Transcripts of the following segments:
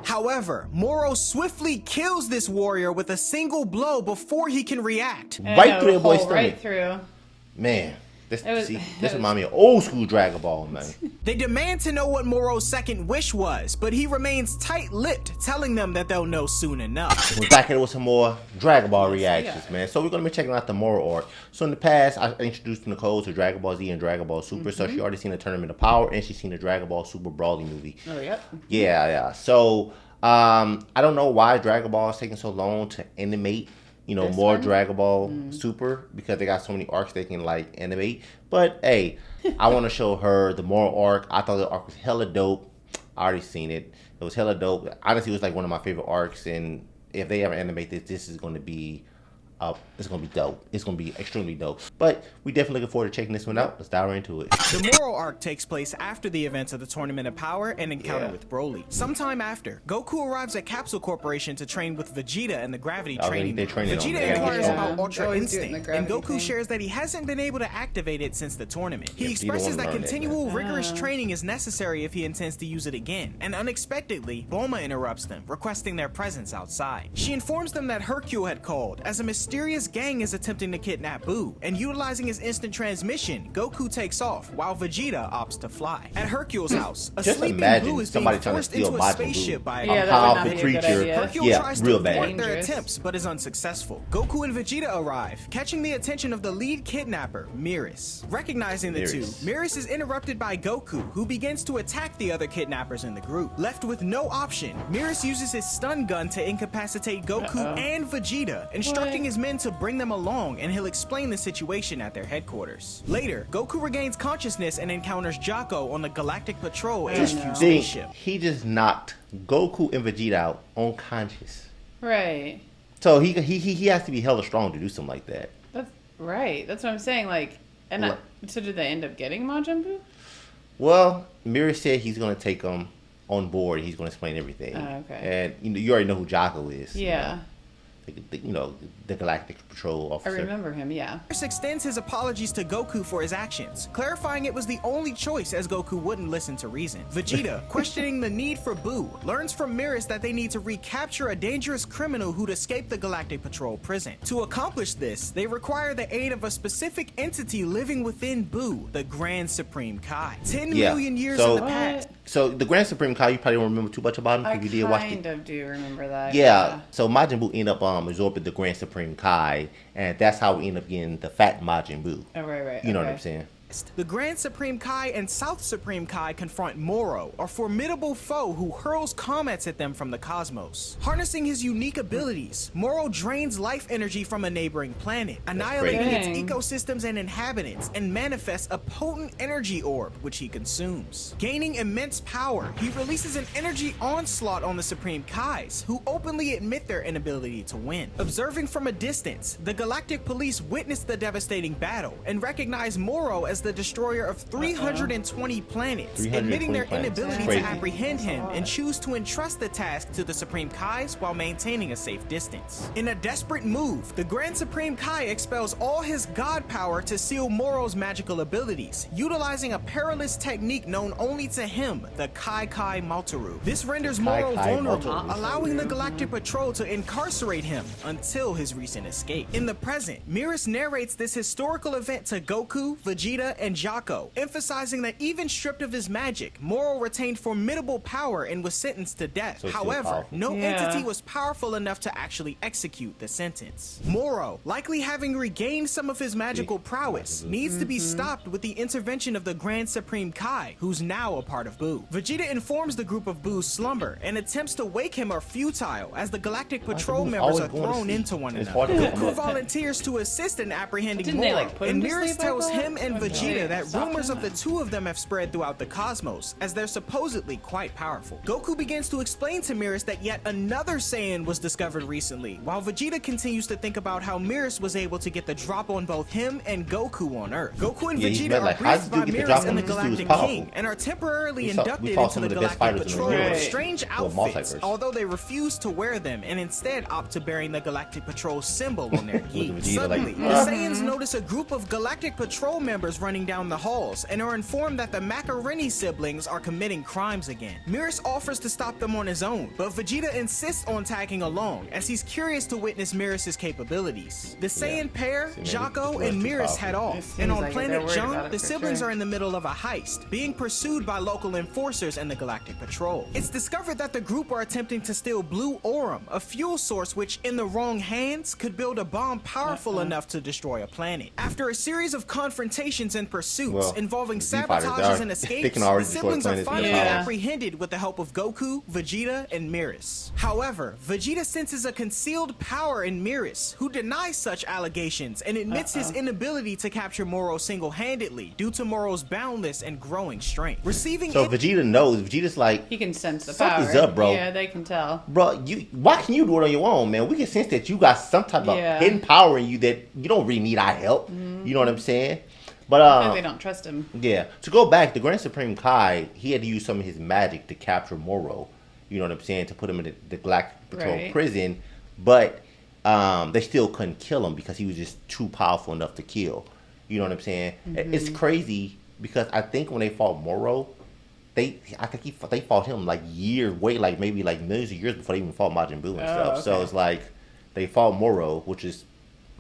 However, Moro swiftly kills this warrior with a single blow before he can react. Right through the boy's stomach. Right through. Man. This reminds me of old school Dragon Ball, man. They demand to know what Moro's second wish was, but he remains tight-lipped, telling them that they'll know soon enough. We're back in with some more Dragon Ball reactions, man. So we're going to be checking out the Moro arc. So in the past, I introduced Nicole to Dragon Ball Z and Dragon Ball Super, so she already seen the Tournament of Power, and she's seen the Dragon Ball Super Broly movie. Oh, yep. Yeah. So, I don't know why Dragon Ball is taking so long to animate more Dragon Ball Super, because they got so many arcs they can like animate. But hey, I want to show her the Moro arc. I thought the arc was hella dope. I already seen it. It was hella dope. Honestly, it was like one of my favorite arcs. And if they ever animate this, this is going to be it's going to be dope. It's going to be extremely dope. But we definitely looking forward to checking this one out. Let's dive right into it. The Moro arc takes place after the events of the Tournament of Power and encounter with Broly. Sometime after, Goku arrives at Capsule Corporation to train with Vegeta and the Gravity Training. Vegeta inquires about Ultra Instinct, and Goku shares that he hasn't been able to activate it since the tournament. He expresses that continual rigorous training is necessary if he intends to use it again, and unexpectedly, Bulma interrupts them, requesting their presence outside. She informs them that Hercule had called, as a mysterious gang is attempting to kidnap Buu, and utilizing his instant transmission, Goku takes off while Vegeta opts to fly. At Hercule's house, a sleeping Buu is being forced into a spaceship by a powerful creature. Hercule tries to thwart their attempts, but is unsuccessful. Goku and Vegeta arrive, catching the attention of the lead kidnapper, Miris. Recognizing the two, Miris is interrupted by Goku, who begins to attack the other kidnappers in the group. Left with no option, Miris uses his stun gun to incapacitate Goku and Vegeta, instructing his men to bring them along, and he'll explain the situation at their headquarters. Later, Goku regains consciousness and encounters Jocko on the Galactic Patrol HQ spaceship. He just knocked Goku and Vegeta out unconscious. Right. So he has to be hella strong to do something like that. That's right. That's what I'm saying. Like, and so did they end up getting Majin Buu? Well, Mira said he's gonna take them on board. He's gonna explain everything. Okay. And you already know who Jocko is. Yeah. The Galactic Patrol officer. I remember him, yeah. Miris extends his apologies to Goku for his actions, clarifying it was the only choice as Goku wouldn't listen to reason. Vegeta, questioning the need for Buu, learns from Miris that they need to recapture a dangerous criminal who'd escaped the Galactic Patrol prison. To accomplish this, they require the aid of a specific entity living within Buu, the Grand Supreme Kai. 10 million years in the past. So the Grand Supreme Kai, you probably don't remember too much about him if you did watch it. I kind of do remember that. Yeah. So Majin Buu ended up absorbing the Grand Supreme Kai, and that's how we end up getting the fat Majin Buu. Oh, right. You know what I'm saying? The Grand Supreme Kai and South Supreme Kai confront Moro, a formidable foe who hurls comets at them from the cosmos. Harnessing his unique abilities, Moro drains life energy from a neighboring planet, annihilating its ecosystems and inhabitants, and manifests a potent energy orb, which he consumes. Gaining immense power, he releases an energy onslaught on the Supreme Kais, who openly admit their inability to win. Observing from a distance, the Galactic Police witness the devastating battle, and recognize Moro as the destroyer of 320 planets, admitting their inability to apprehend him, and choose to entrust the task to the Supreme Kais while maintaining a safe distance. In a desperate move, the Grand Supreme Kai expels all his god power to seal Moro's magical abilities, utilizing a perilous technique known only to him, the Kai Maltaru. This renders Moro vulnerable, allowing the Galactic Patrol to incarcerate him until his recent escape. In the present, Miris narrates this historical event to Goku, Vegeta, and Jocko, emphasizing that even stripped of his magic, Moro retained formidable power and was sentenced to death. However, no entity was powerful enough to actually execute the sentence. Moro, likely having regained some of his magical prowess, needs to be stopped with the intervention of the Grand Supreme Kai, who's now a part of Buu. Vegeta informs the group of Buu's slumber, and attempts to wake him are futile as the Galactic Patrol members are thrown into one another. Goku volunteers to assist in apprehending Moro, and Miris tells him and Vegeta that rumors of the two of them have spread throughout the cosmos, as they're supposedly quite powerful. Goku begins to explain to Miris that yet another Saiyan was discovered recently, while Vegeta continues to think about how Miris was able to get the drop on both him and Goku on Earth. Goku and Vegeta are briefed by Miris and the Galactic King, and are temporarily inducted into the Galactic Patrol with strange outfits, although they refuse to wear them and instead opt to bearing the Galactic Patrol symbol on their gi. Suddenly, the Saiyans notice a group of Galactic Patrol members running down the halls and are informed that the Macaroni siblings are committing crimes again. Mirrors offers to stop them on his own, but Vegeta insists on tagging along as he's curious to witness Mirrors' capabilities. The Saiyan pair, Jocko and Mirrors head off, and on like planet they're worried about Jung, it the for siblings sure. are in the middle of a heist, being pursued by local enforcers and the Galactic Patrol. It's discovered that the group are attempting to steal Blue Aurum, a fuel source which, in the wrong hands, could build a bomb powerful enough to destroy a planet. After a series of confrontations and pursuits involving sabotages and escapes, the siblings are finally apprehended with the help of Goku, Vegeta, and Mirrors. However, Vegeta senses a concealed power in Mirrors, who denies such allegations and admits his inability to capture Moro single-handedly due to Moro's boundless and growing strength. Vegeta knows. Vegeta's like, he can sense the power. Something's up, bro. Yeah, they can tell. Bro, why can you do it on your own, man? We can sense that you got some type of hidden power in you that you don't really need our help. You know what I'm saying? But they don't trust him. Yeah. To go back, the Grand Supreme Kai, he had to use some of his magic to capture Moro. You know what I'm saying? To put him in the Galactic Patrol prison. But they still couldn't kill him because he was just too powerful enough to kill. You know what I'm saying? It's crazy because I think when they fought Moro, they fought him like years, maybe millions of years before they even fought Majin Buu and stuff. Okay. So it's like they fought Moro, which is,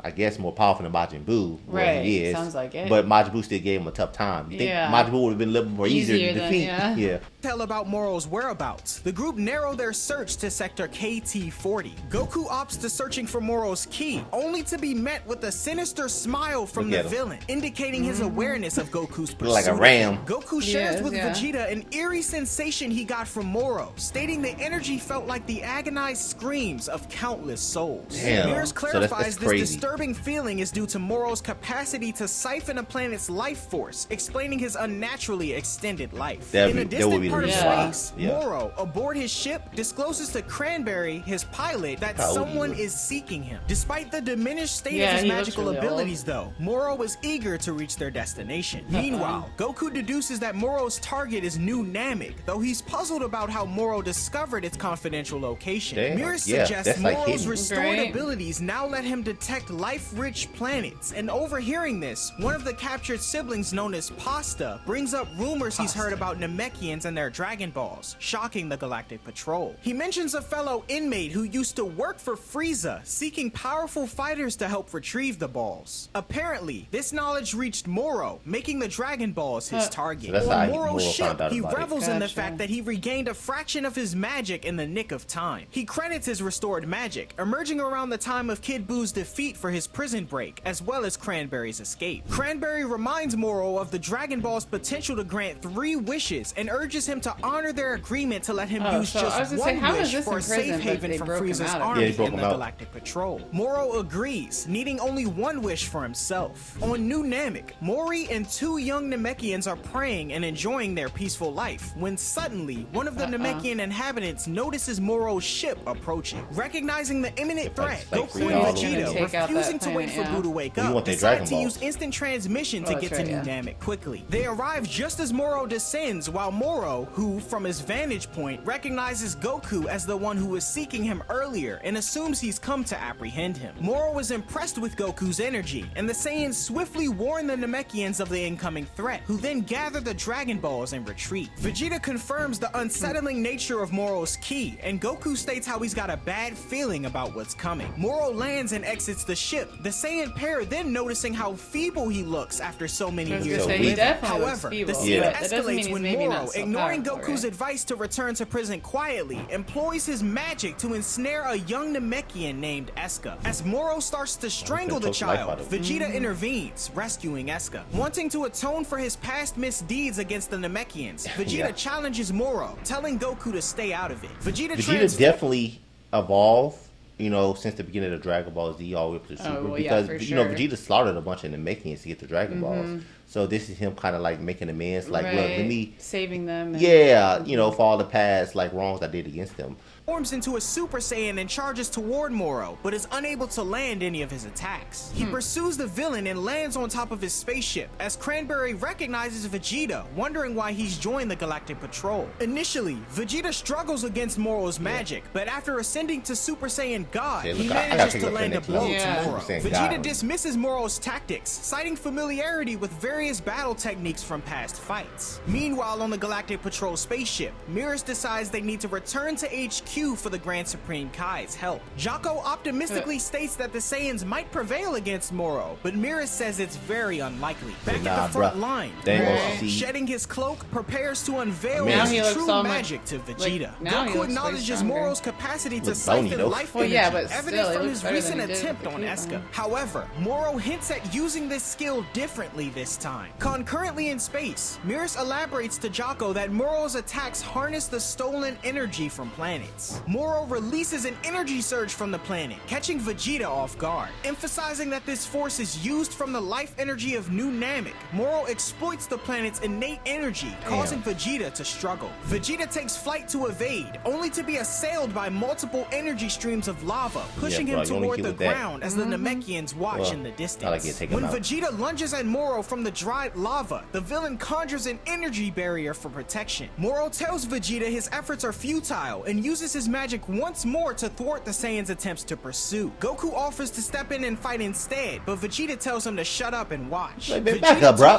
I guess, more powerful than Majin Buu. Right, he is. Sounds like it. But Majin Buu still gave him a tough time. You think Majin Buu would have been a little more easier to defeat? Yeah. Tell about Moro's whereabouts. The group narrow their search to sector KT-40. Goku opts to searching for Moro's key, only to be met with a sinister smile from the villain, indicating his awareness of Goku's pursuit. Like a ram. Goku shares with Vegeta an eerie sensation he got from Moro, stating the energy felt like the agonized screams of countless souls. Mirrors clarifies this disturbing feeling is due to Moro's capacity to siphon a planet's life force, explaining his unnaturally extended life. In a distant part of space, Moro, aboard his ship, discloses to Cranberry, his pilot, that someone is seeking him. Despite the diminished state of his magical abilities, though, Moro is eager to reach their destination. Meanwhile, Goku deduces that Moro's target is New Namek, though he's puzzled about how Moro discovered its confidential location. Mirror suggests Moro's restored abilities now let him detect life-rich planets, and overhearing this, one of the captured siblings known as Pasta brings up rumors he's heard about Namekians and their Dragon Balls, shocking the Galactic Patrol. He mentions a fellow inmate who used to work for Frieza, seeking powerful fighters to help retrieve the balls. Apparently, this knowledge reached Moro, making the Dragon Balls his target. On Moro's ship, he revels in the fact that he regained a fraction of his magic in the nick of time. He credits his restored magic, emerging around the time of Kid Buu's defeat for his prison break, as well as Cranberry's escape. Cranberry reminds Moro of the Dragon Ball's potential to grant 3 wishes and urges him to honor their agreement to let him use just one wish for a safe haven from Frieza's army in the Galactic Patrol. Moro agrees, needing only 1 wish for himself. On New Namek, Mori and 2 young Namekians are praying and enjoying their peaceful life when suddenly one of the Namekian inhabitants notices Moro's ship approaching. Recognizing the imminent threat, Goku and Vegeta, refusing to wait for Buu to wake up, decide to use instant transmission to get to New Namek quickly. They arrive just as Moro descends, while Moro, who from his vantage point recognizes Goku as the one who was seeking him earlier and assumes he's come to apprehend him. Moro was impressed with Goku's energy, and the Saiyans swiftly warn the Namekians of the incoming threat, who then gather the Dragon Balls and retreat. Vegeta confirms the unsettling nature of Moro's key, and Goku states how he's got a bad feeling about what's coming. Moro lands and exits the ship, the Saiyan pair then noticing how feeble he looks after so many years of living. However, the scene escalates when Moro, ignoring Goku's advice to return to prison quietly, employs his magic to ensnare a young Namekian named Eska. As Moro starts to strangle the child, Vegeta intervenes, rescuing Eska. Wanting to atone for his past misdeeds against the Namekians, Vegeta challenges Moro, telling Goku to stay out of it. Vegeta definitely evolved, you know, since the beginning of Dragon Ball Z all the way up to Super, because you know Vegeta slaughtered a bunch of Namekians to get the Dragon Balls. So this is him kind of like making amends, like, look, let me saving them. And, you know, for all the past like wrongs I did against them. Forms into a Super Saiyan and charges toward Moro, but is unable to land any of his attacks. He pursues the villain and lands on top of his spaceship, as Cranberry recognizes Vegeta, wondering why he's joined the Galactic Patrol. Initially, Vegeta struggles against Moro's magic, but after ascending to Super Saiyan God, he manages to land a blow to Moro. Vegeta dismisses Moro's tactics, citing familiarity with various various battle techniques from past fights. Meanwhile, on the Galactic Patrol spaceship, Mirrors decides they need to return to HQ for the Grand Supreme Kai's help. Jocko optimistically states that the Saiyans might prevail against Moro, but Mirrors says it's very unlikely. Back at the front line, Moro, shedding his cloak, prepares to unveil his true magic to Vegeta. Goku acknowledges Moro's capacity to siphon life energy, evident from his recent attempt on Eska. However, Moro hints at using this skill differently this time. Concurrently in space, Mirrors elaborates to Jocko that Moro's attacks harness the stolen energy from planets. Moro releases an energy surge from the planet, catching Vegeta off guard. Emphasizing that this force is used from the life energy of New Namek, Moro exploits the planet's innate energy, causing Vegeta to struggle. Vegeta takes flight to evade, only to be assailed by multiple energy streams of lava, pushing him toward the ground as the Namekians watch in the distance. When Vegeta lunges at Moro from the dried lava, the villain conjures an energy barrier for protection. Moro tells Vegeta his efforts are futile and uses his magic once more to thwart the Saiyans' attempts to pursue. Goku offers to step in and fight instead, but Vegeta tells him to shut up and watch. Back up, bro.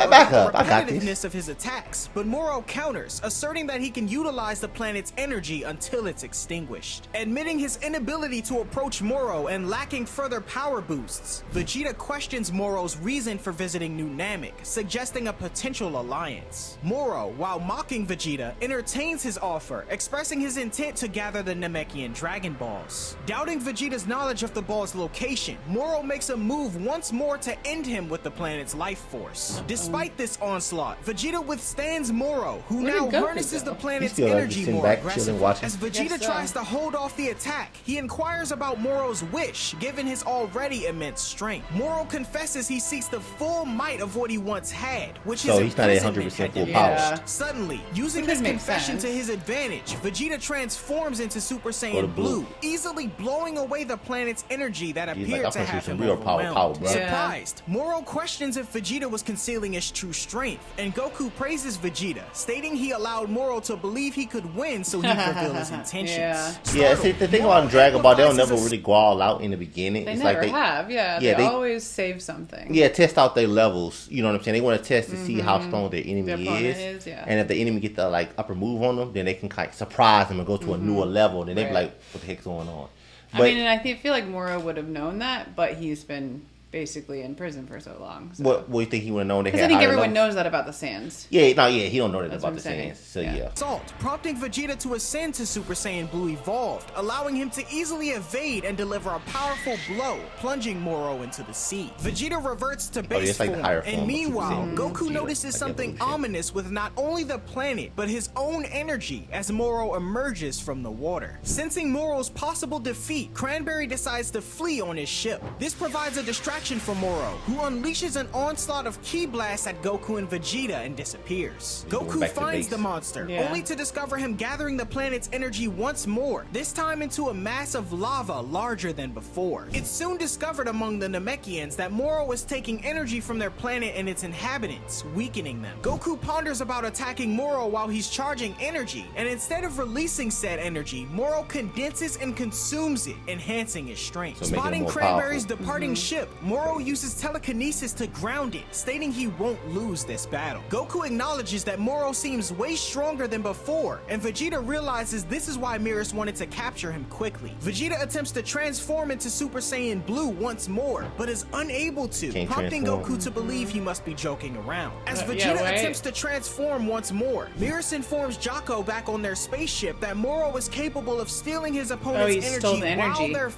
Back up. I got this. Of his attacks, but Moro counters, asserting that he can utilize the planet's energy until it's extinguished. Admitting his inability to approach Moro and lacking further power boosts, Vegeta questions Moro's reason for visiting New Namek, suggesting a potential alliance. Moro, while mocking Vegeta, entertains his offer, expressing his intent to gather the Namekian Dragon Balls. Doubting Vegeta's knowledge of the ball's location, Moro makes a move once more to end him with the planet's life force. Despite this onslaught, Vegeta withstands Moro, who now harnesses the planet's energy more aggressively. As Vegeta tries to hold off the attack, he inquires about Moro's wish, given his already immense strength. Moro confesses he seeks the full might of what he once had, which his imprisonment had diminished. Suddenly, using this confession to his advantage, Vegeta transforms into Super Saiyan Blue, easily blowing away the planet's energy that appeared to have him overwhelmed. Surprised, Moro questions if Vegeta was concealing his true strength, and Goku praises Vegeta, stating he allowed Moro to believe he could win so he could reveal his intentions. See, the thing about Dragon Ball, they'll never really go all out in the beginning. They never have, they always save something. Test out their levels, you know what I'm saying? They want to test to see how strong their enemy is. And if the enemy get the upper move on them, then they can kind of surprise them and go to a newer level, then they be like, what the heck's going on? But, I mean, and I feel like Moro would have known that, but he's been basically in prison for so long. So. What do you think he would have known? Because I think everyone knows that about the Saiyans. He don't know that about the Saiyans. So Assault, prompting Vegeta to ascend to Super Saiyan Blue Evolved, allowing him to easily evade and deliver a powerful blow, plunging Moro into the sea. Vegeta reverts to base form, and meanwhile, Goku notices something ominous with not only the planet, but his own energy as Moro emerges from the water. Sensing Moro's possible defeat, Cranberry decides to flee on his ship. This provides a distraction for Moro, who unleashes an onslaught of ki blasts at Goku and Vegeta and disappears. Goku finds the monster, only to discover him gathering the planet's energy once more, this time into a mass of lava larger than before. It's soon discovered among the Namekians that Moro is taking energy from their planet and its inhabitants, weakening them. Goku ponders about attacking Moro while he's charging energy, and instead of releasing said energy, Moro condenses and consumes it, enhancing his strength. Spotting Cranberry's departing ship, Moro uses telekinesis to ground it, stating he won't lose this battle. Goku acknowledges that Moro seems way stronger than before, and Vegeta realizes this is why Mirrors wanted to capture him quickly. Vegeta attempts to transform into Super Saiyan Blue once more, but is unable to, prompting Goku to believe he must be joking around. As Vegeta attempts to transform once more, Mirrors informs Jocko back on their spaceship that Moro is capable of stealing his opponent's energy while they're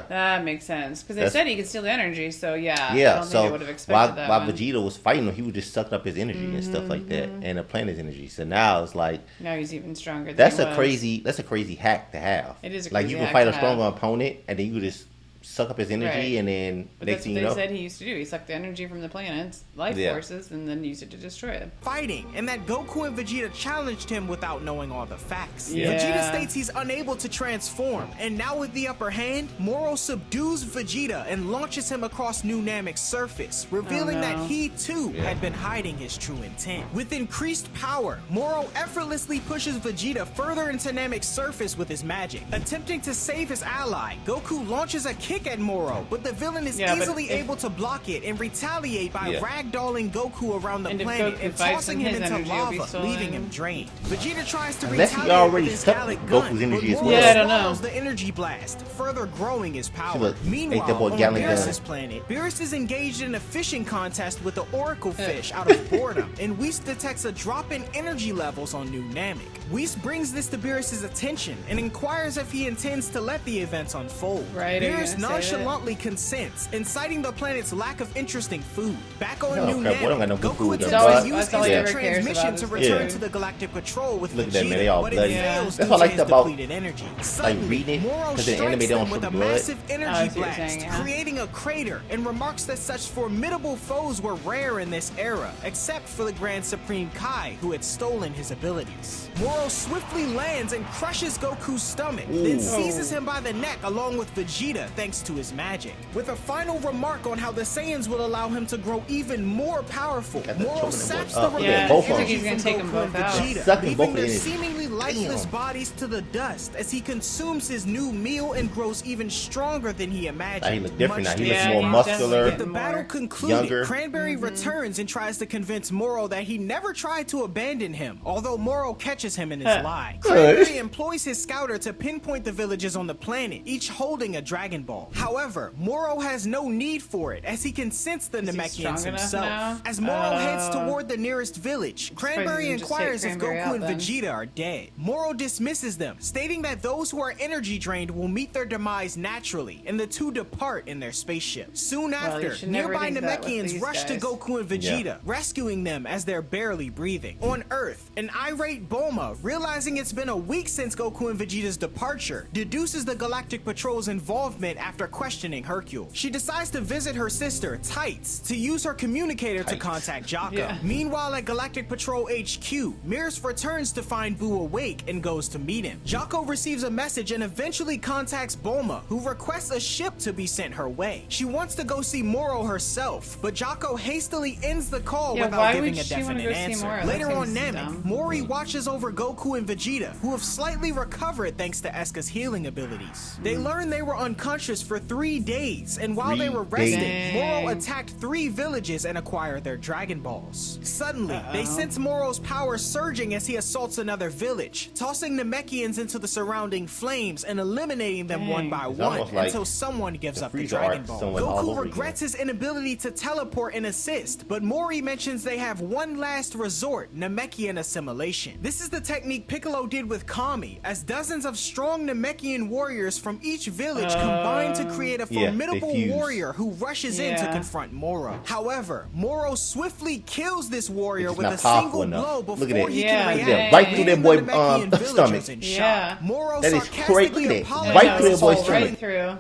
that makes sense, because they said he could steal the energy. So I don't think they would have expected that. While Vegeta was fighting him, he was just sucking up his energy and stuff like that, and the planet's energy. So now it's like now he's even stronger. That's a crazy hack to have. It is a crazy you can fight a stronger opponent, and then you just suck up his energy, and then next thing you know, said he used to do. He sucked the energy from the planet's life forces and then used it to destroy it. Fighting, and that Goku and Vegeta challenged him without knowing all the facts. Vegeta states he's unable to transform, and now with the upper hand, Moro subdues Vegeta and launches him across New Namek's surface, revealing that he too had been hiding his true intent. With increased power, Moro effortlessly pushes Vegeta further into Namek's surface with his magic. Attempting to save his ally, Goku launches a kick at Moro, but the villain is easily able to block it and retaliate by ragdolling Goku around the planet and tossing him into lava, leaving him drained. Vegeta tries to retaliate with his Gallic gun, but Moro swallows the energy blast, further growing his power. Meanwhile, on Beerus' planet, Beerus is engaged in a fishing contest with the Oracle fish out of boredom, and Whis detects a drop in energy levels on New Namek. Whis brings this to Beerus' attention and inquires if he intends to let the events unfold. Beerus nonchalantly consents, inciting the planet's lack of interesting food. Back on New Namek, Goku attempts to use his transmission to return to the Galactic Patrol with Vegeta, but it fails due to his depleted energy. Suddenly, Moro strikes them with a massive energy blast, creating a crater, and remarks that such formidable foes were rare in this era, except for the Grand Supreme Kai, who had stolen his abilities. Moro swiftly lands and crushes Goku's stomach, then seizes him by the neck along with Vegeta thanks to his magic. With a final remark on how the Saiyans will allow him to grow even more powerful, Moro saps the remaining energy from Goku and Vegeta, leaving their seemingly lifeless bodies to the dust as he consumes his new meal and grows even stronger than he imagined. He looks different now. He looks more muscular, With the battle concluded, younger. Cranberry returns and tries to convince Moro that he never tried to abandon him, although Moro catches him in his lie. Cranberry employs his scouter to pinpoint the villages on the planet, each holding a Dragon Ball. However, Moro has no need for it, as he can sense the Namekians himself. As Moro heads toward the nearest village, Cranberry inquires if Goku and Vegeta are dead. Moro dismisses them, stating that those who are energy drained will meet their demise naturally, and the two depart in their spaceship. Soon after, nearby Namekians rush to Goku and Vegeta, rescuing them as they're barely breathing. On Earth, an irate Bulma, realizing it's been a week since Goku and Vegeta's departure, deduces the Galactic Patrol's involvement after questioning Hercule. She decides to visit her sister, Tights, to use her communicator to contact Jocko. Meanwhile, at Galactic Patrol HQ, Mirrors returns to find Boo awake and goes to meet him. Jocko receives a message and eventually contacts Bulma, who requests a ship to be sent her way. She wants to go see Moro herself, but Jocko hastily ends the call without giving a definite answer. Later on Namek, Mori watches over Goku and Vegeta, who have slightly recovered thanks to Eska's healing abilities. They learn they were unconscious for 3 days, and while they were resting, Moro attacked 3 villages and acquired their Dragon Balls. Suddenly, they sense Moro's power surging as he assaults another village, tossing Namekians into the surrounding flames and eliminating them one by one until someone gives up the Dragon Ball. Goku regrets his inability to teleport and assist, but Mori mentions they have one last resort, Namekian assimilation. This is the technique Piccolo did with Kami, as dozens of strong Namekian warriors from each village combine to create a formidable warrior who rushes in to confront Moro. However, Moro swiftly kills this warrior with a single blow before he can react. Right through that boy's stomach. Moro that is crazy. Look at that. Right through that boy's stomach.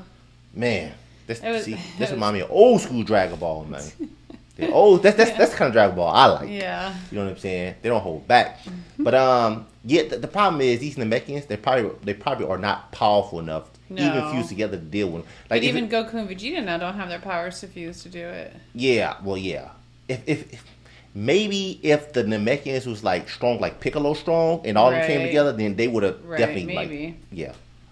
Man, this reminds me of old school Dragon Ball, man. That's the kind of Dragon Ball I like. Yeah. You know what I'm saying? They don't hold back. But the problem is these Namekians, they probably are not powerful enough even fused together to deal with them. Like, but even Goku and Vegeta now don't have their powers to fuse to do it. Yeah, well, yeah. If maybe if the Namekians was like strong, like Piccolo strong, and all of them came together, then they would have definitely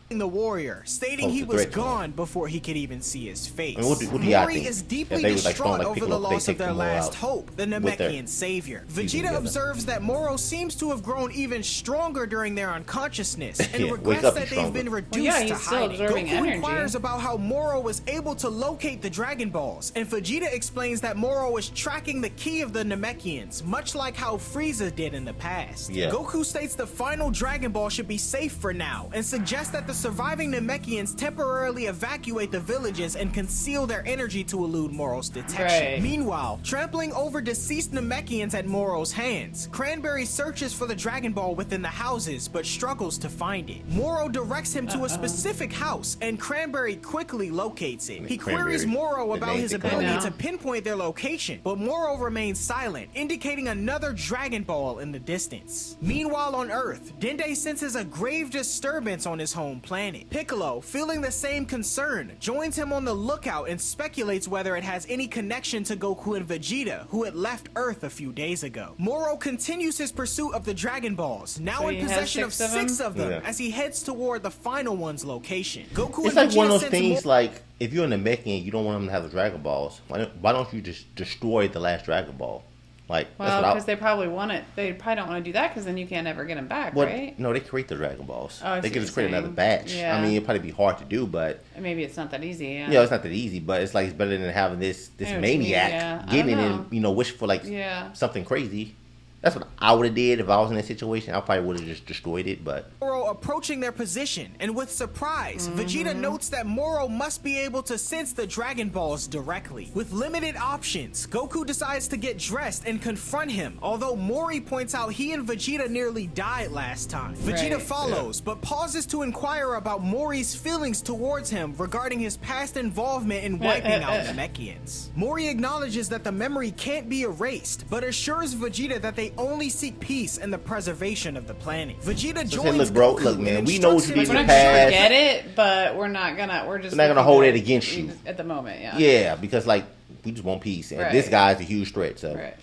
the warrior, stating he was gone before he could even see his face. I mean, Mori is deeply distraught over the loss of their last hope, the Namekian savior. Vegeta observes that Moro seems to have grown even stronger during their unconsciousness and regrets that they've been reduced to hiding. Goku inquires about how Moro was able to locate the Dragon Balls, and Vegeta explains that Moro is tracking the key of the Namekians, much like how Frieza did in the past. Goku states the final Dragon Ball should be safe for now, and suggests that the surviving Namekians temporarily evacuate the villages and conceal their energy to elude Moro's detection. Meanwhile, trampling over deceased Namekians at Moro's hands, Cranberry searches for the Dragon Ball within the houses but struggles to find it. Moro directs him to a specific house, and Cranberry quickly locates it. He queries Moro about his ability to pinpoint their location, but Moro remains silent, indicating another Dragon Ball in the distance. Meanwhile on Earth, Dende senses a grave disturbance on his home planet. Piccolo, feeling the same concern, joins him on the lookout and speculates whether it has any connection to Goku and Vegeta, who had left Earth a few days ago. Moro continues his pursuit of the Dragon Balls, now So in he has possession of six of them, Yeah. as he heads toward the final one's location. Goku It's and like one Vegeta of those sends things like, if you're in the mech and you don't want them to have the Dragon Balls, why don't you just destroy the last Dragon Ball? Like, Well, that's what because they probably want it. They probably don't want to do that because then you can't ever get them back, Well, right? no, they create the Dragon Balls. Oh, I They see can what just create you're another saying. batch. Yeah. I mean, it'd probably be hard to do, but Maybe it's not that easy. Yeah. you know, it's not that easy. But it's like it's better than having this I know what you mean, maniac yeah. I getting don't it know. and wish for like Yeah. something crazy. That's what I would have did if I was in that situation. I probably would have just destroyed it. But Moro approaching their position, and with surprise, Vegeta notes that Moro must be able to sense the Dragon Balls directly. With limited options, Goku decides to get dressed and confront him, although Mori points out he and Vegeta nearly died last time. Vegeta Right. follows, but pauses to inquire about Mori's feelings towards him regarding his past involvement in wiping out Namekians. Mori acknowledges that the memory can't be erased, but assures Vegeta that they only seek peace and the preservation of the planet. Vegeta so joins say, look, bro, Goku look, man, and we know what instructs you him did We're in to the not gonna past. forget it, but we're not gonna. We're just We're not gonna looking hold at it against you. at the moment. Yeah. yeah, because like we just want peace, and this Right. guy's a huge threat. So, Right.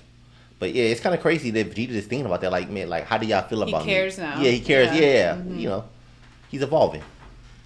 but yeah, it's kind of crazy that Vegeta is thinking about that. Like, man, like how do y'all feel about me? cares now. Yeah, he cares. Yeah. Yeah, you know, he's evolving.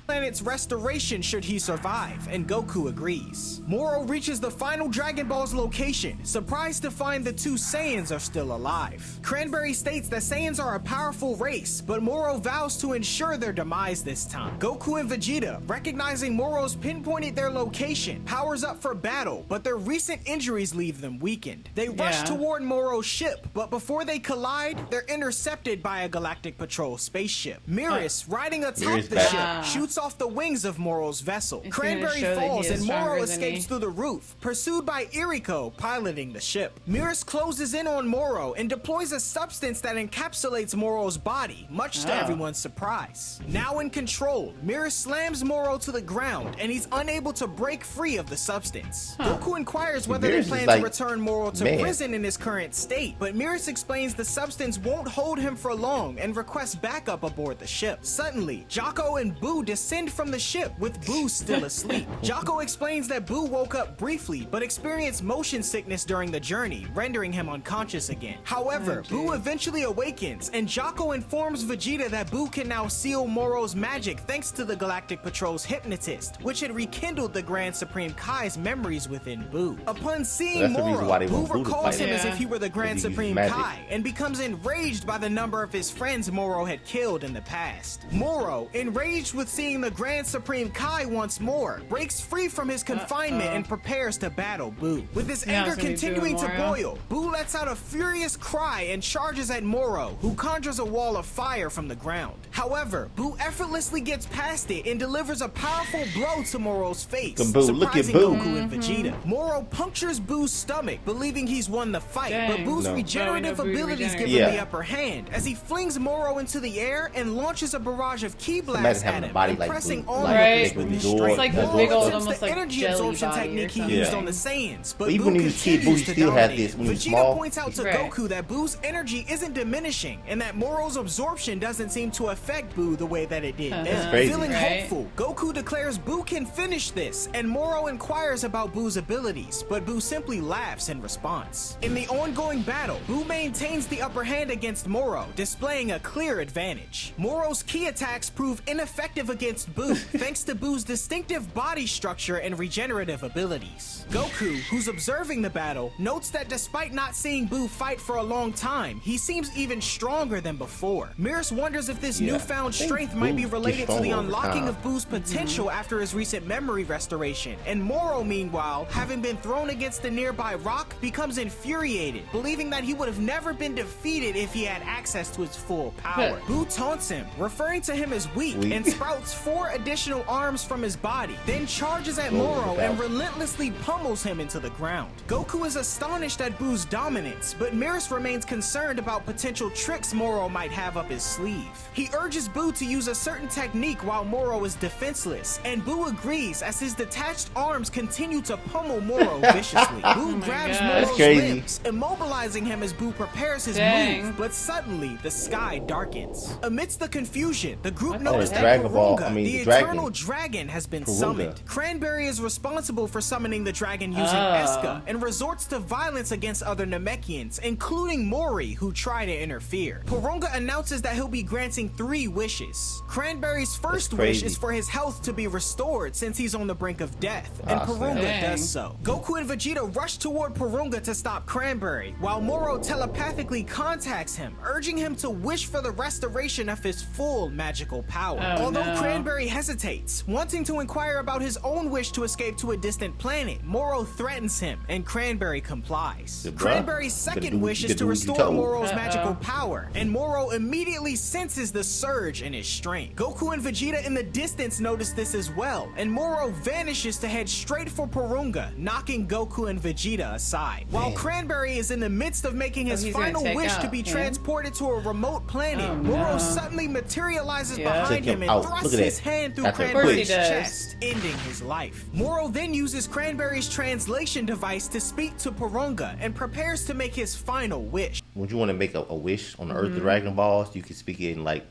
planet's restoration should he survive, and Goku agrees. Moro reaches the final Dragon Ball's location, surprised to find the two Saiyans are still alive. Cranberry states that Saiyans are a powerful race, but Moro vows to ensure their demise this time. Goku and Vegeta, recognizing Moro's pinpointed their location, powers up for battle, but their recent injuries leave them weakened. They rush Yeah. toward Moro's ship, but before they collide, they're intercepted by a Galactic Patrol spaceship. Miris, riding atop Miris the back. ship, shoots off the wings of Moro's vessel. It's gonna Cranberry show that he falls is and Moro stronger than escapes he- through the roof, pursued by Iriko piloting the ship. Miris closes in on Moro and deploys a substance that encapsulates Moro's body, much to Oh. everyone's surprise. Now in control, Miris slams Moro to the ground and he's unable to break free of the substance. Goku inquires whether Miris they is plan like, to return Moro to man. prison in his current state, but Miris explains the substance won't hold him for long and requests backup aboard the ship. Suddenly, Jocko and Boo descend from the ship with Boo still asleep. Jocko explains that Boo woke up briefly but experienced motion sickness during the journey, rendering him unconscious again. However, Boo eventually awakens and Jocko informs Vegeta that Boo can now seal Moro's magic thanks to the Galactic Patrol's hypnotist, which had rekindled the Grand Supreme Kai's memories within Boo. Upon seeing that's the reason Moro, why they Boo want Boo to recalls fight him him. as if he were the Grand Because he uses Supreme magic. Kai and becomes enraged by the number of his friends Moro had killed in the past. Moro, enraged with seeing the Grand Supreme Kai once more, breaks free from his confinement and prepares to battle Boo. With his Yeah, anger it's gonna be Boo continuing and to Moro. boil, Boo lets out a furious cry and charges at Moro, who conjures a wall of fire from the ground. However, Boo effortlessly gets past it and delivers a powerful blow to Moro's face, Look at Boo, look at surprising Boo. Goku and Vegeta. Moro punctures Boo's stomach, believing he's won the fight, but Dang. Boo's No. regenerative Oh, we know Boo abilities give regenerates. him the Yeah. upper hand as he flings Moro into the air and launches a barrage of ki Imagine blasts having at a him, body like impressing Boo, onlookers Right. with his It's strength. like this Moro big old, attempts almost the like energy jelly absorption body or technique he something. used Yeah. on the Saiyans, but But even Boo when he was a kid, continues Boo to still had dominate. this when he was Vegeta small. points out to Right. Goku that Boo's energy isn't diminishing and that Moro's absorption doesn't seem to affect Boo the way that it did then. crazy. Feeling Right. hopeful, Goku declares Boo can finish this, and Moro inquires about Boo's abilities, but Boo simply laughs in response. In the ongoing battle, Boo maintains the upper hand against Moro, displaying a clear advantage. Moro's ki attacks prove ineffective against Boo, thanks to Boo's distinctive body structure and regenerative abilities. Goku, who's observing the battle, notes that despite not seeing Boo fight for a long time, he seems even stronger than before. Miris wonders if this Yeah. newfound I think strength might be Boo gets related to the stronger over unlocking time. of Boo's potential after his recent memory restoration. And Moro, meanwhile, having been thrown against a nearby rock, becomes infuriated, believing that he would have never been defeated if he had access to his full power. Boo taunts him, referring to him as weak, Weak. and sprouts 4 additional arms from his body, then charges at Whoa, Moro look out. and relentlessly pummels him into the ground. Goku is astonished at Boo's dominance, but Miris remains concerned about potential tricks Moro might have up his sleeve. He urges Boo to use a certain technique while Moro is defenseless, and Boo agrees as his detached arms continue to pummel Moro viciously. Boo grabs God. Moro's That's crazy. limbs, immobilizing him as Boo prepares his Dang. move, but suddenly the sky darkens. Amidst the confusion, the group What notices the that heck? Dragon Ball. Kurunga, I mean, the dragon. eternal dragon has been Porunga. summoned. Cranberry is responsible for summoning the dragon using Eska and resorts to violence against other Namekians, including Morty, who try to interfere. Porunga announces that he'll be granting 3 wishes. Cranberry's first wish is for his health to be restored since he's on the brink of death, and Porunga Dang. does so. Goku and Vegeta rush toward Porunga to stop Cranberry, while Moro telepathically contacts him, urging him to wish for the restoration of his full magical power. Although Cranberry hesitates, wanting to inquire about his own wish to escape to a distant planet, Moro threatens him, and Cranberry complies. Good bruh. Cranberry's You better second do- wish you is better to do what you restore told. Moro's magical power, and Moro immediately senses the surge in his strength. Goku and Vegeta in the distance notice this as well, and Moro vanishes to head straight for Porunga, knocking Goku and Vegeta aside. While Cranberry is in the midst of making his he's gonna final take wish out to be him? transported to a remote planet, Moro suddenly materializes Yeah. behind Took him him and out. thrusts Look at his that. hand through That's a Cranberry's push. Of course he does. chest, ending his life. Moro then uses Cranberry's translation device to speak to Porunga and prepares to make his final wish. When you want to make a wish on the Earth of Dragon Balls, you can speak it in like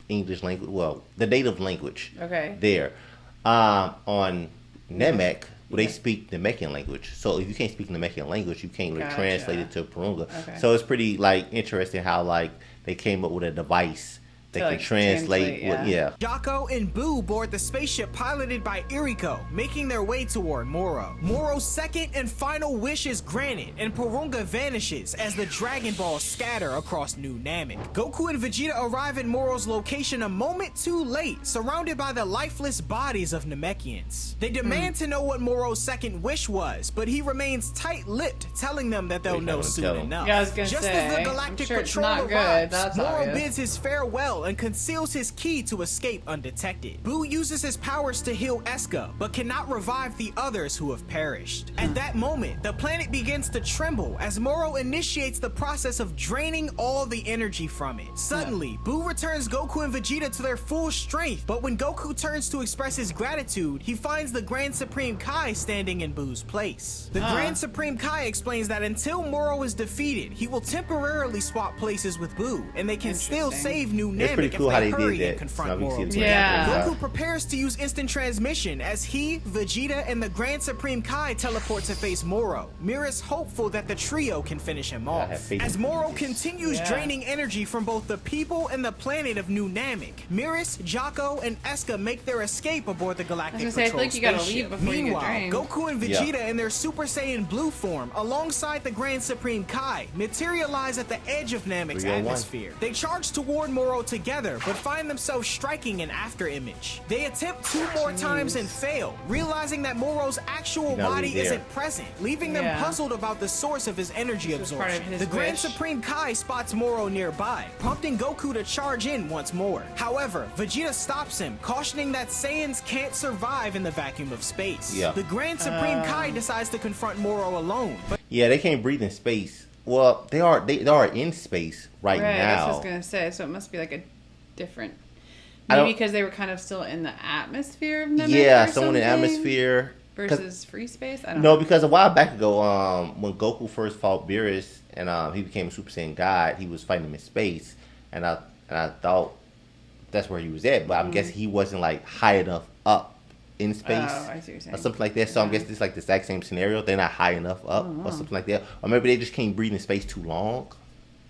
English language, well, the native language. Okay. There, on Namek, they speak Namekian language. So if you can't speak Namekian language, you can't really Gotcha. translate it to Porunga. Okay. So it's pretty like interesting how like they came up with a device that To, can like, translate. translate, What, yeah. Jocko and Boo board the spaceship piloted by Iriko, making their way toward Moro. Moro's second and final wish is granted, and Porunga vanishes as the Dragon Balls scatter across New Namek. Goku and Vegeta arrive at Moro's location a moment too late, surrounded by the lifeless bodies of Namekians. They demand to know what Moro's second wish was, but he remains tight-lipped, telling them that they'll He's not know gonna soon tell them. enough. Yeah, I was gonna Just say, as the I'm Galactic sure it's Patrol not good, arrives, that's Moro obvious. bids his farewell and conceals his key to escape undetected. Boo uses his powers to heal Eska, but cannot revive the others who have perished. At that moment, the planet begins to tremble as Moro initiates the process of draining all the energy from it. Suddenly, Boo returns Goku and Vegeta to their full strength, but when Goku turns to express his gratitude, he finds the Grand Supreme Kai standing in Boo's place. The Grand Supreme Kai explains that until Moro is defeated, he will temporarily swap places with Boo, and they can still Interesting. save New It's pretty Namek cool if how they they hurry did and that. confront So we Moro see it together. Yeah. Goku prepares to use instant transmission as he, Vegeta, and the Grand Supreme Kai teleport to face Moro. Mira's hopeful that the trio can finish him have off. faith As in Moro Jesus. continues Yeah. draining energy from both the people and the planet of New Namek, Miris, Jocko, and Eska make their escape aboard the Galactic I was gonna say, I feel Patrol like you gotta spaceship. leave before you get Meanwhile, drained. Goku and Yeah. Vegeta in their Super Saiyan Blue form, alongside the Grand Supreme Kai, materialize at the edge of Namek's 301. atmosphere. They charge toward Moro together, but find themselves striking an afterimage. They attempt 2 more times and fail, realizing that Moro's actual You gotta body leave there. isn't present, leaving them Yeah. puzzled about the source of his energy This was part of absorption. his The Grand wish. Supreme Kai spots Moro nearby, prompting Goku to charge in once more. However, Vegeta stops him, cautioning that Saiyans can't survive in the vacuum of space. Yeah. The Grand Supreme Kai decides to confront Moro alone, but Yeah, they can't breathe in space. Well, they are in space right Right, that's what I now. was gonna say. So it must be like a different. I Maybe don't- because they were kind of still in the atmosphere of Namek Yeah, or someone in something, atmosphere. 'Cause- versus free space. I don't No, know. because a while back ago, when Goku first fought Beerus and he became a Super Saiyan God, he was fighting him in space, and I thought that's where he was at, but I'm guessing he wasn't like high enough up in space Oh, I see what you're saying. or something like that. So I'm guessing it's like the exact same scenario. They're not high enough up or something like that, or maybe they just can't breathe in space too long.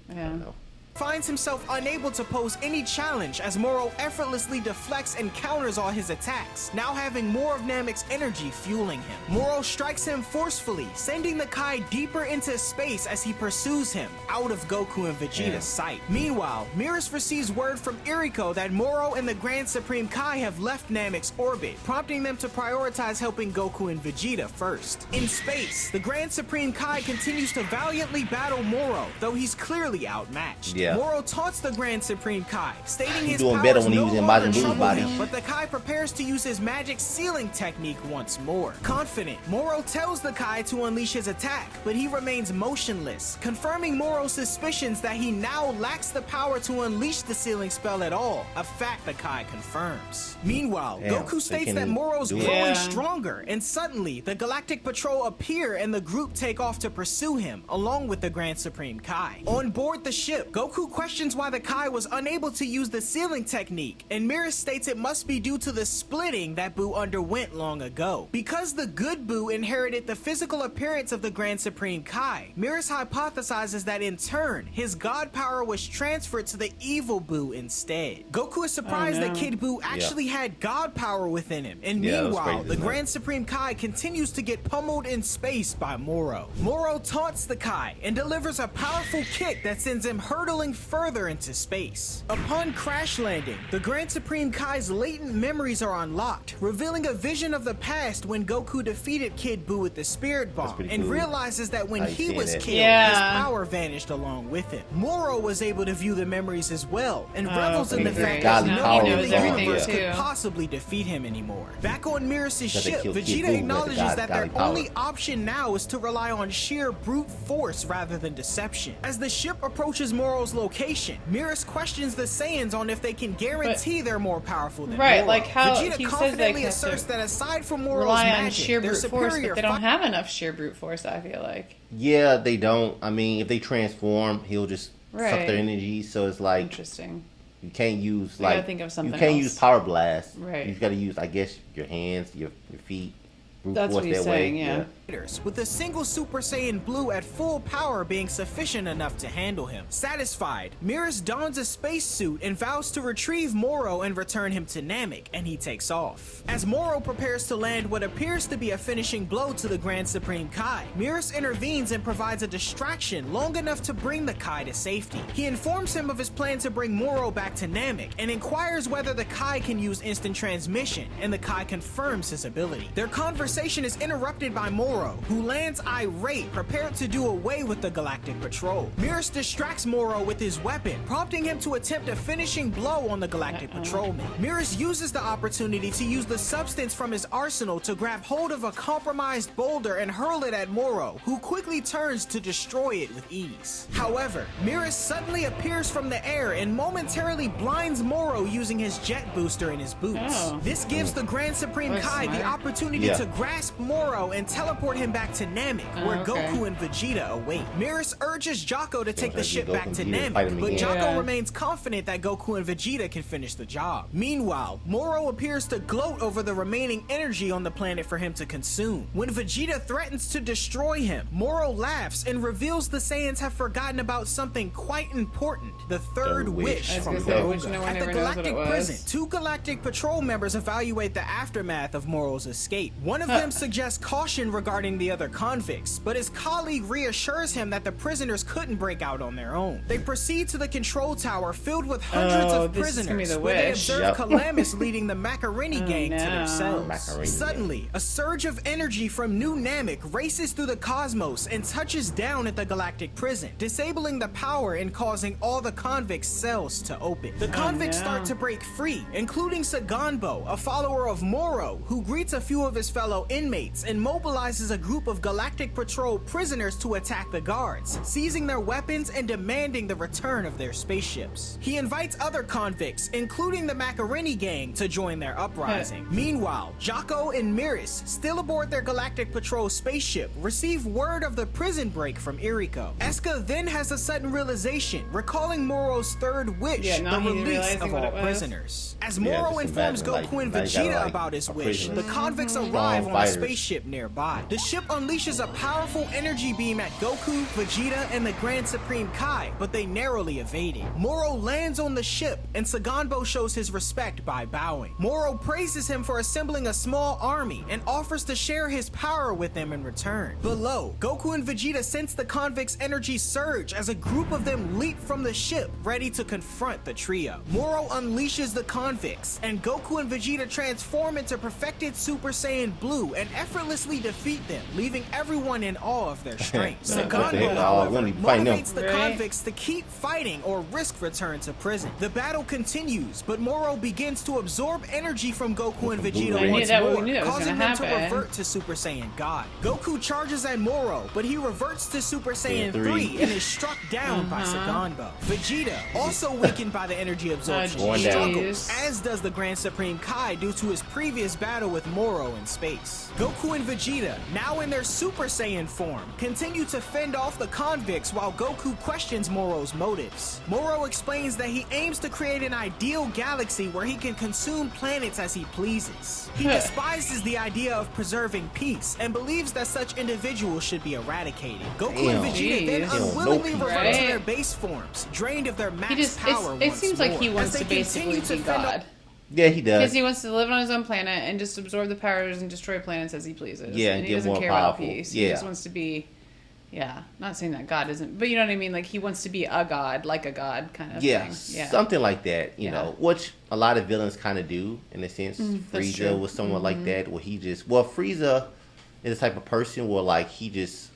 I Yeah. don't know. finds himself unable to pose any challenge as Moro effortlessly deflects and counters all his attacks, now having more of Namek's energy fueling him. Moro strikes him forcefully, sending the Kai deeper into space as he pursues him, out of Goku and Vegeta's sight. Meanwhile, Miris receives word from Iriko that Moro and the Grand Supreme Kai have left Namek's orbit, prompting them to prioritize helping Goku and Vegeta first. In space, the Grand Supreme Kai continues to valiantly battle Moro, though he's clearly outmatched. Yeah. Moro taunts the Grand Supreme Kai, stating his doing powers better when he no was in longer Majin Buu's trouble body. him, but the Kai prepares to use his magic sealing technique once more. Confident, Moro tells the Kai to unleash his attack, but he remains motionless, confirming Moro's suspicions that he now lacks the power to unleash the sealing spell at all, a fact the Kai confirms. Meanwhile, Damn, Goku they states can that Moro's do it. growing Yeah. stronger, and suddenly, the Galactic Patrol appear and the group take off to pursue him, along with the Grand Supreme Kai. On board the ship, Goku Goku questions why the Kai was unable to use the sealing technique, and Mira states it must be due to the splitting that Buu underwent long ago. Because the good Buu inherited the physical appearance of the Grand Supreme Kai, Mira's hypothesizes that in turn, his god power was transferred to the evil Buu instead. Goku is surprised that Kid Buu actually had god power within him, and meanwhile, the Grand Supreme Kai continues to get pummeled in space by Moro. Moro taunts the Kai and delivers a powerful kick that sends him hurtling further into space. Upon crash landing, the Grand Supreme Kai's latent memories are unlocked, revealing a vision of the past when Goku defeated Kid Buu with the Spirit Bomb, and realizes that when he was killed, his power vanished along with him. Moro was able to view the memories as well, and revels in the fact that no one in the universe could possibly defeat him anymore. Back on Mira's ship, Vegeta acknowledges that their only option now is to rely on sheer brute force rather than deception. As the ship approaches Moro's location, Mira's questions the Saiyans on if they can guarantee they're more powerful than Moro. Like how Vegeta he confidently says asserts that aside from Moro's rely on magic, sheer their brute force, superior but they don't have enough sheer brute force, I feel like. Yeah, they don't. I mean, if they transform, he'll just suck their energy. So it's like interesting. You can't use I gotta think of something you can't else. use power blast. Right. You got to use, I guess, your hands, your feet. That's what he's saying, yeah. With a single Super Saiyan Blue at full power being sufficient enough to handle him. Satisfied, Miras dons a spacesuit and vows to retrieve Moro and return him to Namek, and he takes off. As Moro prepares to land what appears to be a finishing blow to the Grand Supreme Kai, Miras intervenes and provides a distraction long enough to bring the Kai to safety. He informs him of his plan to bring Moro back to Namek and inquires whether the Kai can use instant transmission, and the Kai confirms his ability. Their conversation is interrupted by Moro, who lands irate, prepared to do away with the Galactic Patrol. Miras distracts Moro with his weapon, prompting him to attempt a finishing blow on the Galactic Patrolman. Miras uses the opportunity to use the substance from his arsenal to grab hold of a compromised boulder and hurl it at Moro, who quickly turns to destroy it with ease. However, Miras suddenly appears from the air and momentarily blinds Moro using his jet booster in his boots. This gives the Grand Supreme Kai the opportunity to grasp Moro and teleport him back to Namek, where Goku and Vegeta await. Miras urges Jocko to take the ship back to Namek, but Jocko remains confident that Goku and Vegeta can finish the job. Meanwhile, Moro appears to gloat over the remaining energy on the planet for him to consume. When Vegeta threatens to destroy him, Moro laughs and reveals the Saiyans have forgotten about something quite important, the third wish from Hiroga. At the Galactic Prison, two Galactic Patrol members evaluate the aftermath of Moro's escape. One of them suggests caution regarding the other convicts, but his colleague reassures him that the prisoners couldn't break out on their own. They proceed to the control tower filled with hundreds of prisoners, where they observe Calamus leading the Macaroni gang to their cells. Suddenly, a surge of energy from New Namek races through the cosmos and touches down at the Galactic Prison, disabling the power and causing all the convicts' cells to open. The convicts start to break free, including Saganbo, a follower of Moro, who greets a few of his fellow inmates and mobilizes a group of Galactic Patrol prisoners to attack the guards, seizing their weapons and demanding the return of their spaceships. He invites other convicts, including the Macaroni gang, to join their uprising. Meanwhile, Jocko and Miras, still aboard their Galactic Patrol spaceship, receive word of the prison break from Iriko. Eska then has a sudden realization, recalling Moro's third wish, the release of all prisoners. As Moro informs Goku and Vegeta about his wish, the convicts arrive on a spaceship nearby. The ship unleashes a powerful energy beam at Goku, Vegeta, and the Grand Supreme Kai, but they narrowly evade it. Moro lands on the ship, and Saganbo shows his respect by bowing. Moro praises him for assembling a small army and offers to share his power with them in return. Below, Goku and Vegeta sense the convicts' energy surge as a group of them leap from the ship, ready to confront the trio. Moro unleashes the convicts, and Goku and Vegeta transform into perfected Super Saiyan Blue and effortlessly defeat them, leaving everyone in awe of their strength. Saganbo, however, motivates the convicts to keep fighting or risk return to prison. The battle continues, but Moro begins to absorb energy from Goku and Vegeta once more, causing them to revert to Super Saiyan God. Goku charges at Moro, but he reverts to Super Saiyan 3 and is struck down by Saganbo. Vegeta, also weakened by the energy absorption, struggles, as does the Grand Supreme Kai due to his previous battle with Moro in space. abilities. Goku and Vegeta, now in their Super Saiyan form, continue to fend off the convicts while Goku questions Moro's motives. Moro explains that he aims to create an ideal galaxy where he can consume planets as he pleases. He despises the idea of preserving peace and believes that such individuals should be eradicated. Goku and Vegeta then unwillingly revert to their base forms, drained of their max power. It seems like he wants to basically be God. Yeah, he does. Because he wants to live on his own planet and just absorb the powers and destroy planets as he pleases. Yeah, and he doesn't care about peace. He just wants to be, not saying that God isn't, but you know what I mean? Like, he wants to be a god, like a god kind of thing. Yeah, something like that, you know, which a lot of villains kind of do, in a sense. Frieza was someone like that, where he just, Frieza is the type of person where, like, he's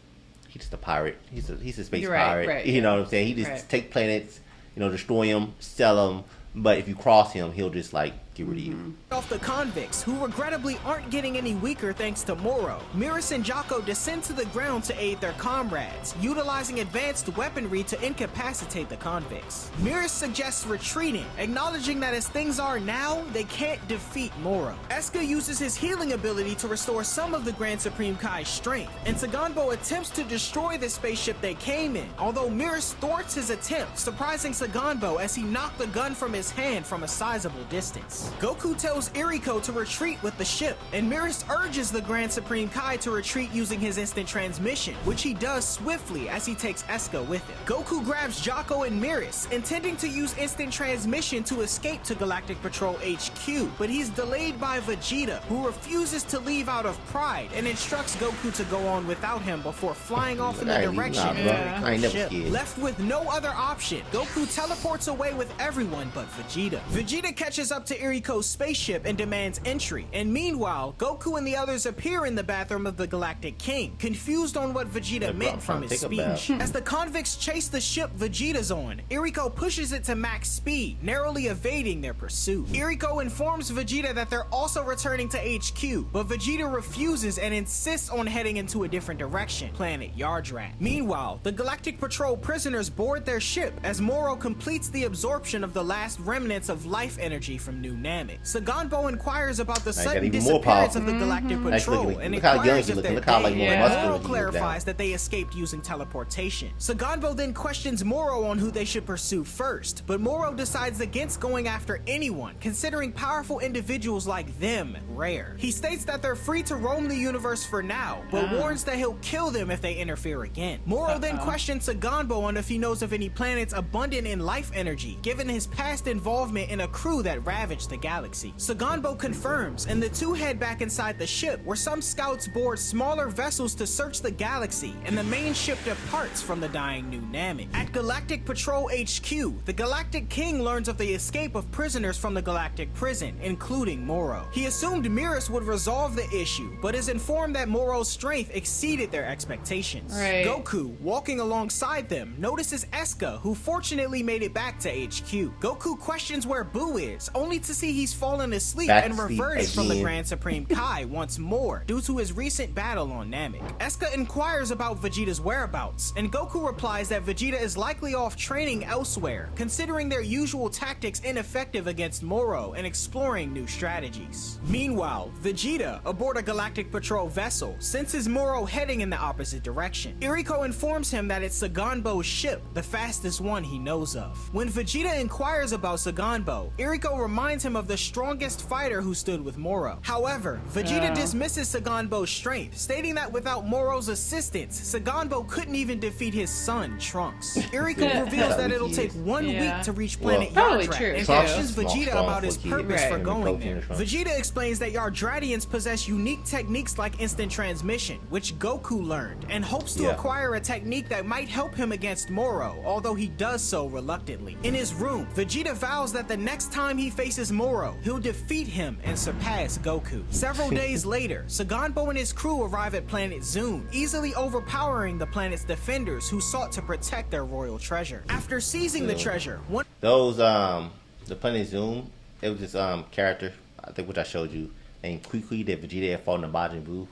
just a pirate. He's a space pirate. Right, you know what I'm saying? He just take planets, destroy them, sell them. But if you cross him, he'll just, like, get rid of you. Off the convicts, who regrettably aren't getting any weaker thanks to Moro, Miris and Jocko descend to the ground to aid their comrades, utilizing advanced weaponry to incapacitate the convicts. Miris suggests retreating, acknowledging that as things are now, they can't defeat Moro. Eska uses his healing ability to restore some of the Grand Supreme Kai's strength, and Saganbo attempts to destroy the spaceship they came in, although Miris thwarts his attempt, surprising Saganbo as he knocked the gun from his hand from a sizable distance. Goku tells Iriko to retreat with the ship, and Miris urges the Grand Supreme Kai to retreat using his instant transmission, which he does swiftly as he takes Eska with him. Goku grabs Jocko and Miris, intending to use instant transmission to escape to Galactic Patrol HQ, but he's delayed by Vegeta, who refuses to leave out of pride and instructs Goku to go on without him before flying off in the direction of Iriko's ship. Left with no other option, Goku teleports away with everyone but Vegeta. Vegeta catches up to Iriko's spaceship and demands entry, and meanwhile, Goku and the others appear in the bathroom of the Galactic King, confused on what Vegeta meant from his speech. As the convicts chase the ship Vegeta's on, Iriko pushes it to max speed, narrowly evading their pursuit. Iriko informs Vegeta that they're also returning to HQ, but Vegeta refuses and insists on heading into a different direction, planet Yardrat. Meanwhile, the Galactic Patrol prisoners board their ship as Moro completes the absorption of the last remnants of life energy from New Namek. Saganbo inquires about the sudden disappearance of the Galactic Patrol and inquires if they're dead. Moro clarifies that they escaped using teleportation. Saganbo then questions Moro on who they should pursue first, but Moro decides against going after anyone, considering powerful individuals like them rare. He states that they're free to roam the universe for now, but warns that he'll kill them if they interfere again. Moro then questions Saganbo on if he knows of any planets abundant in life energy, given his past involvement in a crew that ravaged the galaxy. Saganbo confirms, and the two head back inside the ship, where some scouts board smaller vessels to search the galaxy, and the main ship departs from the dying New Namek. At Galactic Patrol HQ, the Galactic King learns of the escape of prisoners from the Galactic Prison, including Moro. He assumed Miris would resolve the issue, but is informed that Moro's strength exceeded their expectations. Goku, walking alongside them, notices Eska, who fortunately made it back to HQ. Goku questions where Boo is, only to see he's fallen asleep and reverted from the Grand Supreme Kai once more, due to his recent battle on Namek. Eska inquires about Vegeta's whereabouts, and Goku replies that Vegeta is likely off training elsewhere, considering their usual tactics ineffective against Moro and exploring new strategies. Meanwhile, Vegeta, aboard a Galactic Patrol vessel, senses Moro heading in the opposite direction. Iriko informs him that it's Saganbo's ship, the fastest one he knows of. When Vegeta inquires about Saganbo, Iriko reminds him of the strongest fighter who stood with Moro. However, Vegeta dismisses Saganbo's strength, stating that without Moro's assistance, Saganbo couldn't even defeat his son, Trunks. Iriko reveals that it'll take 1 week to reach planet Yardrat, and questions Vegeta about his purpose for going there. Vegeta explains that Yardratians possess unique techniques like instant transmission, which Goku learned, and hopes to acquire a technique that might help him against Moro, although he does so reluctantly. In his room, Vegeta vows that the next time he faces Moro, he'll defeat him and surpass Goku. Several days later, Saganbo and his crew arrive at planet Zoom, easily overpowering the planet's defenders who sought to protect their royal treasure. After seizing the treasure, the planet Zoom, it was this character, I think which I showed you, named Kui that Vegeta had fought in the Majin Buu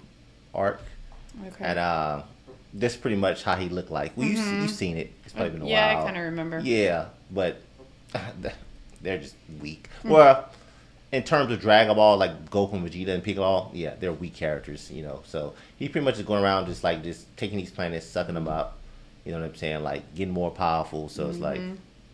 arc. And that's pretty much how he looked like. Well, you've seen it. It's probably been a while. Yeah, I kind of remember. Yeah, but they're just weak. Well, in terms of Dragon Ball, like Goku and Vegeta and Piccolo, yeah, they're weak characters, you know. So he pretty much is going around just taking these planets, sucking them up. You know what I'm saying? Like getting more powerful. So it's like.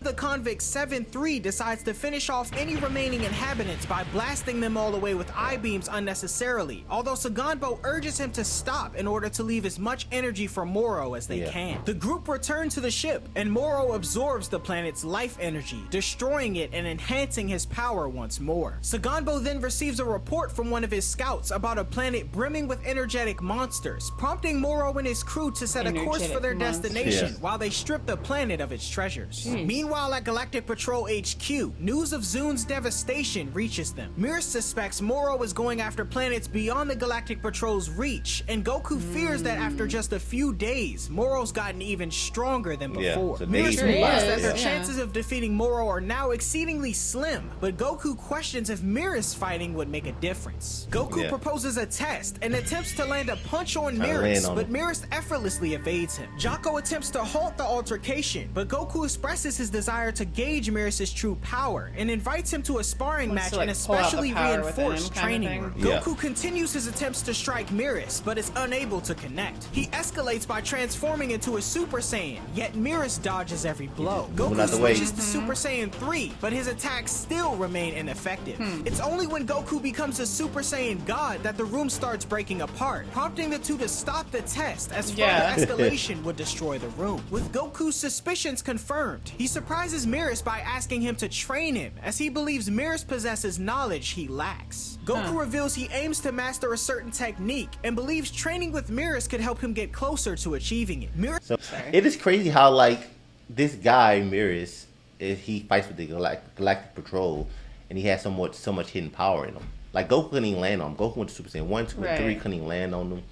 The convict 7-3 decides to finish off any remaining inhabitants by blasting them all away with I-beams unnecessarily, although Saganbo urges him to stop in order to leave as much energy for Moro as they can. The group return to the ship, and Moro absorbs the planet's life energy, destroying it and enhancing his power once more. Saganbo then receives a report from one of his scouts about a planet brimming with energetic monsters, prompting Moro and his crew to set a course for their destination while they strip the planet of its treasures. Meanwhile, at Galactic Patrol HQ, news of Zun's devastation reaches them. Mirror suspects Moro is going after planets beyond the Galactic Patrol's reach, and Goku fears that after just a few days, Moro's gotten even stronger than before. Mirror realizes that their chances of defeating Moro are now exceedingly slim, but Goku questions if Mirror's fighting would make a difference. Goku proposes a test and attempts to land a punch on Mirror, but Mirror effortlessly evades him. Jocko attempts to halt the altercation, but Goku expresses his desire to gauge Mirror's true power and invites him to a sparring match in a specially reinforced training room. Goku continues his attempts to strike Mirror's, but is unable to connect. He escalates by transforming into a Super Saiyan, yet Mirror's dodges every blow. Goku switches to Super Saiyan 3, but his attacks still remain ineffective. It's only when Goku becomes a Super Saiyan God that the room starts breaking apart, prompting the two to stop the test as further escalation would destroy the room. With Goku's suspicions confirmed, he surprises Mirror's by asking him to train him, as he believes Mirror's possesses knowledge he lacks. Goku reveals he aims to master a certain technique and believes training with Mirror's could help him get closer to achieving it. So it is crazy how like this guy Mirror's, he fights with the Galactic Patrol, and he has so much hidden power in him. Like Goku couldn't even land on him. Goku went to Super Saiyan 1, 2, and 3, couldn't even land on them,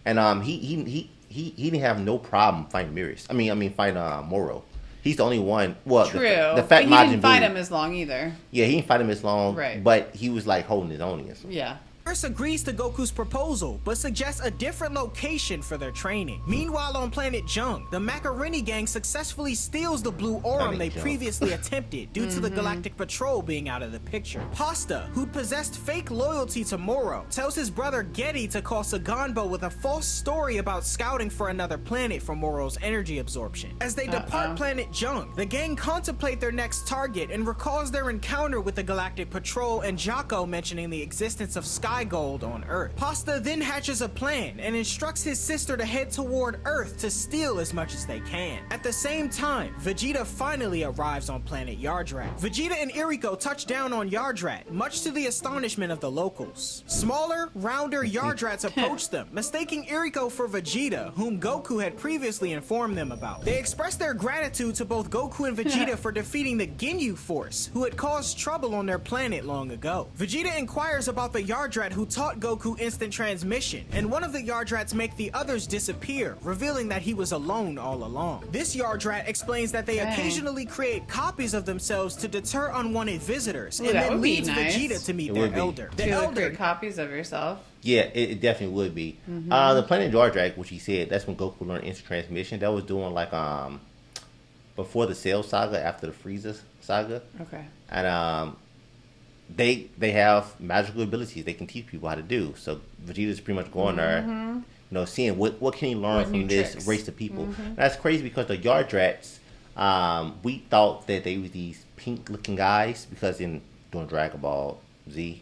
and he didn't have no problem fighting Mirror's. I mean fighting Moro. He's the only one. Well, true. The fat but he didn't fight him as long either. Yeah, he didn't fight him as long. Right. But he was like holding his own against him. Yeah. Mirror agrees to Goku's proposal, but suggests a different location for their training. Meanwhile, on planet Jung, the Macaroni gang successfully steals the blue Aurum they previously attempted due to the Galactic Patrol being out of the picture. Pasta, who'd possessed fake loyalty to Moro, tells his brother Getty to call Saganbo with a false story about scouting for another planet for Moro's energy absorption. As they depart planet Jung, the gang contemplate their next target and recalls their encounter with the Galactic Patrol and Jocko mentioning the existence of Sky Gold on Earth. Pasta then hatches a plan and instructs his sister to head toward Earth to steal as much as they can. At the same time, Vegeta finally arrives on planet Yardrat. Vegeta and Iriko touch down on Yardrat, much to the astonishment of the locals. Smaller, rounder Yardrats approach them, mistaking Iriko for Vegeta, whom Goku had previously informed them about. They express their gratitude to both Goku and Vegeta for defeating the Ginyu Force, who had caused trouble on their planet long ago. Vegeta inquires about the Yardrat who taught Goku instant transmission, and one of the Yardrats make the others disappear, revealing that he was alone all along. This Yardrat explains that they occasionally create copies of themselves to deter unwanted visitors, and then leads Vegeta to meet their elder. The elder copies of yourself. Yeah, it definitely would be. The planet Yardrat, which he said, that's when Goku learned instant transmission. That was doing like before the Cell Saga, after the Frieza Saga. Okay. And they have magical abilities they can teach people how to do. So Vegeta's pretty much going there, you know, seeing what can he learn from this race of people. That's crazy because the Yardrats, we thought that they were these pink looking guys because during Dragon Ball Z,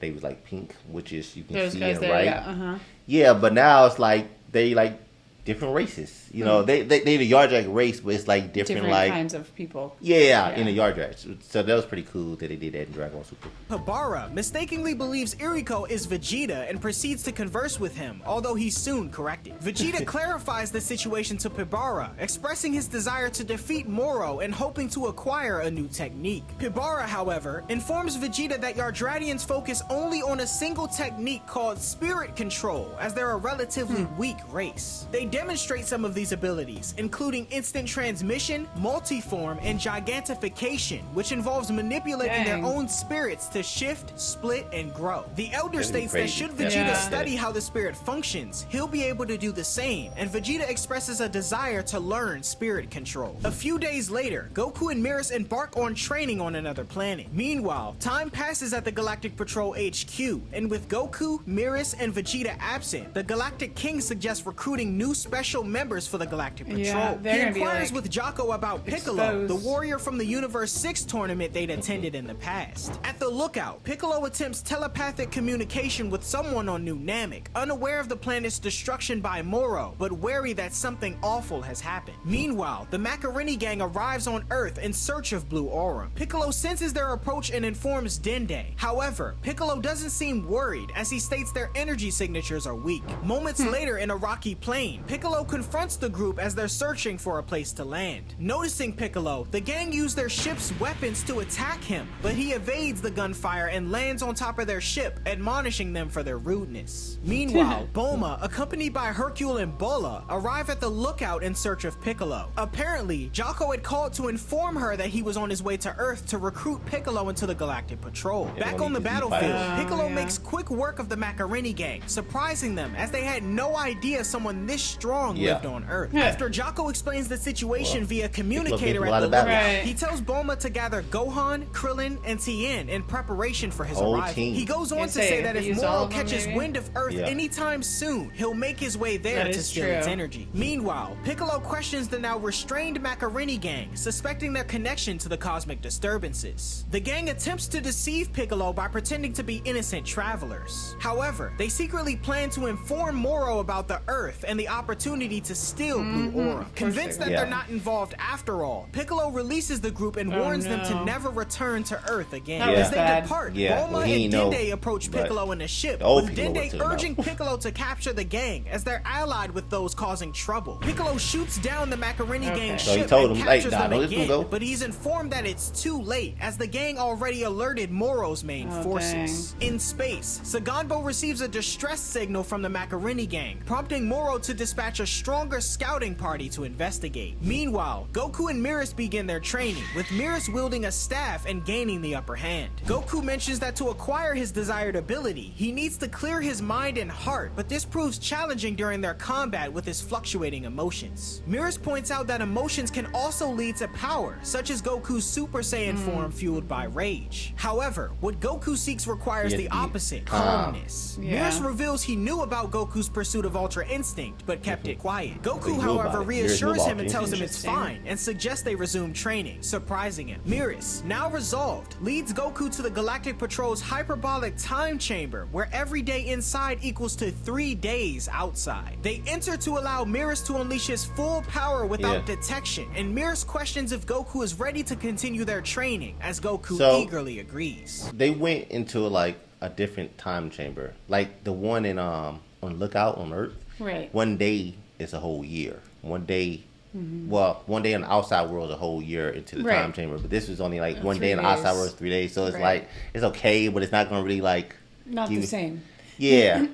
they was like pink, which is you can see in the right. Yeah, but now it's like they like different races. You know, they the Yardrat race, but it's like different like kinds of people. Yeah, in the Yardrats. So that was pretty cool that they did that in Dragon Ball Super. Pabara mistakenly believes Iriko is Vegeta and proceeds to converse with him, although he's soon corrected. Vegeta clarifies the situation to Pabara, expressing his desire to defeat Moro and hoping to acquire a new technique. Pabara, however, informs Vegeta that Yardratians focus only on a single technique called Spirit Control, as they're a relatively weak race. They demonstrate some of these abilities, including instant transmission, multiform, and gigantification, which involves manipulating their own spirits to shift, split, and grow. The Elder states that should Vegeta study how the spirit functions, he'll be able to do the same, and Vegeta expresses a desire to learn spirit control. A few days later, Goku and Mirrors embark on training on another planet. Meanwhile, time passes at the Galactic Patrol HQ, and with Goku, Mirrors, and Vegeta absent, the Galactic King suggests recruiting new special members for the Galactic Patrol. He inquires with Jocko about Piccolo, the warrior from the Universe 6 tournament they'd attended in the past. At the lookout, Piccolo attempts telepathic communication with someone on New Namek, unaware of the planet's destruction by Moro, but wary that something awful has happened. Meanwhile, the Macaroni gang arrives on Earth in search of Blue Aura. Piccolo senses their approach and informs Dende. However, Piccolo doesn't seem worried as he states their energy signatures are weak. Moments later in a rocky plain, Piccolo confronts the group as they're searching for a place to land. Noticing Piccolo, the gang use their ship's weapons to attack him, but he evades the gunfire and lands on top of their ship, admonishing them for their rudeness. Meanwhile, Bulma, accompanied by Hercule and Bola, arrive at the lookout in search of Piccolo. Apparently, Jocko had called to inform her that he was on his way to Earth to recruit Piccolo into the Galactic Patrol. Back on the battlefield, Piccolo makes quick work of the Macaroni gang, surprising them as they had no idea someone this strong lived on Earth. After Jocko explains the situation via communicator at the lookout, he tells Bulma to gather Gohan, Krillin, and Tien in preparation for his arrival. He goes on to say that if Moro catches wind of Earth anytime soon, he'll make his way there to steal its energy. Meanwhile, Piccolo questions the now restrained Macaroni gang, suspecting their connection to the cosmic disturbances. The gang attempts to deceive Piccolo by pretending to be innocent travelers. However, they secretly plan to inform Moro about the Earth and the opportunity to steal Blue Aura. Convinced that they're not involved after all, Piccolo releases the group and warns them to never return to Earth again. As they depart, Bulma and Dende approach Piccolo in a ship, with Dende urging Piccolo to capture the gang as they're allied with those causing trouble. Piccolo shoots down the Macaroni gang ship and captures them again, but he's informed that it's too late as the gang already alerted Moro's main forces. In space, Saganbo receives a distress signal from the Macaroni gang, prompting Moro to dispatch a stronger scouting party to investigate. Meanwhile, Goku and Mirrors begin their training, with Mirrors wielding a staff and gaining the upper hand. Goku mentions that to acquire his desired ability, he needs to clear his mind and heart, but this proves challenging during their combat with his fluctuating emotions. Mirrors points out that emotions can also lead to power, such as Goku's Super Saiyan form fueled by rage. However, what Goku seeks requires the opposite, calmness. Mirrors reveals he knew about Goku's pursuit of Ultra Instinct, but kept it quiet. Goku, however, reassures him and tells him it's fine, and suggests they resume training, surprising him. Mirrors, now resolved, leads Goku to the Galactic Patrol's hyperbolic time chamber, where every day inside equals to 3 days outside. They enter to allow Mirrors to unleash his full power without detection, and Mirrors questions if Goku is ready to continue their training, as Goku eagerly agrees. They went into like a different time chamber, like the one in on Lookout on Earth. Right. One day is a whole year. One day, well, one day in the outside world is a whole year into the time chamber. But this was only like one day in the outside world is 3 days. So it's like it's okay, but it's not gonna really like the same. Yeah.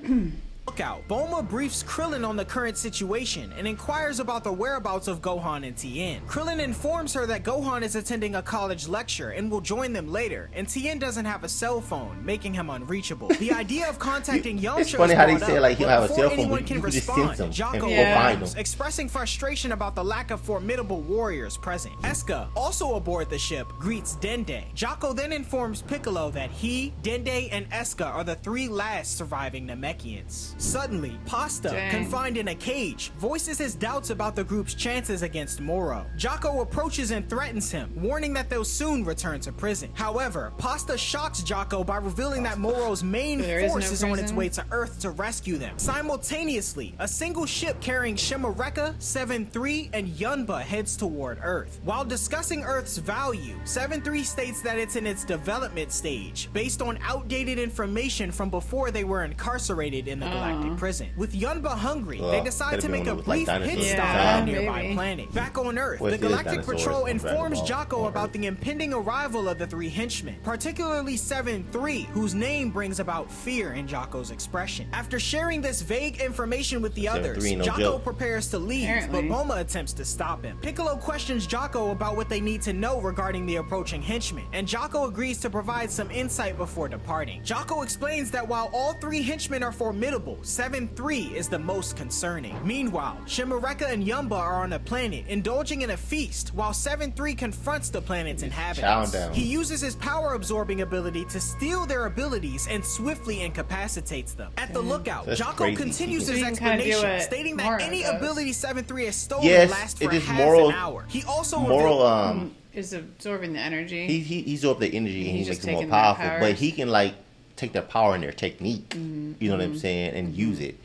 Lookout, Bulma briefs Krillin on the current situation and inquires about the whereabouts of Gohan and Tien. Krillin informs her that Gohan is attending a college lecture and will join them later, and Tien doesn't have a cell phone, making him unreachable. The idea of contacting Yamcha is funny how they brought say up, like he'll have a cell phone, anyone but can you can just respond, sense him Jocko and find him. expressing frustration about the lack of formidable warriors present. Eska, also aboard the ship, greets Dende. Jocko then informs Piccolo that he, Dende, and Eska are the 3 last surviving Namekians. Suddenly, Pasta, confined in a cage, voices his doubts about the group's chances against Moro. Jocko approaches and threatens him, warning that they'll soon return to prison. However, Pasta shocks Jocko by revealing that Moro's main force is on its way to Earth to rescue them. Simultaneously, a single ship carrying Shimareka, 7-3, and Yunba heads toward Earth. While discussing Earth's value, 7-3 states that it's in its development stage, based on outdated information from before they were incarcerated in the Galactic galactic prison. With Yunba hungry, they decide to make a brief pit stop Yeah, on a nearby maybe. planet. Back on Earth, Well, the it is Galactic dinosaurs Patrol from informs Dragonball. Jocko about the impending arrival of the 3 henchmen, particularly 7-3, whose name brings about fear in Jocko's expression. After sharing this vague information with the others, 7-3, no Jocko joke. prepares to leave, Apparently. but Bulma attempts to stop him. Piccolo questions Jocko about what they need to know regarding the approaching henchmen, and Jocko agrees to provide some insight before departing. Jocko explains that while all 3 henchmen are formidable, 7-3 is the most concerning. Meanwhile, Shimareka and Yumba are on a planet, indulging in a feast, while 7-3 confronts the planet's inhabitants. down. He uses his power-absorbing ability to steal their abilities and swiftly incapacitates them. At the lookout, That's Jocko crazy. continues So his you can kinda do explanation, what stating that Moro any does. ability 7-3 has stolen Yes, lasts it for is half Moro- an hour. He also Moral, Is absorbing the energy. he absorbs the energy and He's he just makes it more taking their powerful. But powers. he can like take their power and their technique. You know what I'm saying, and use it.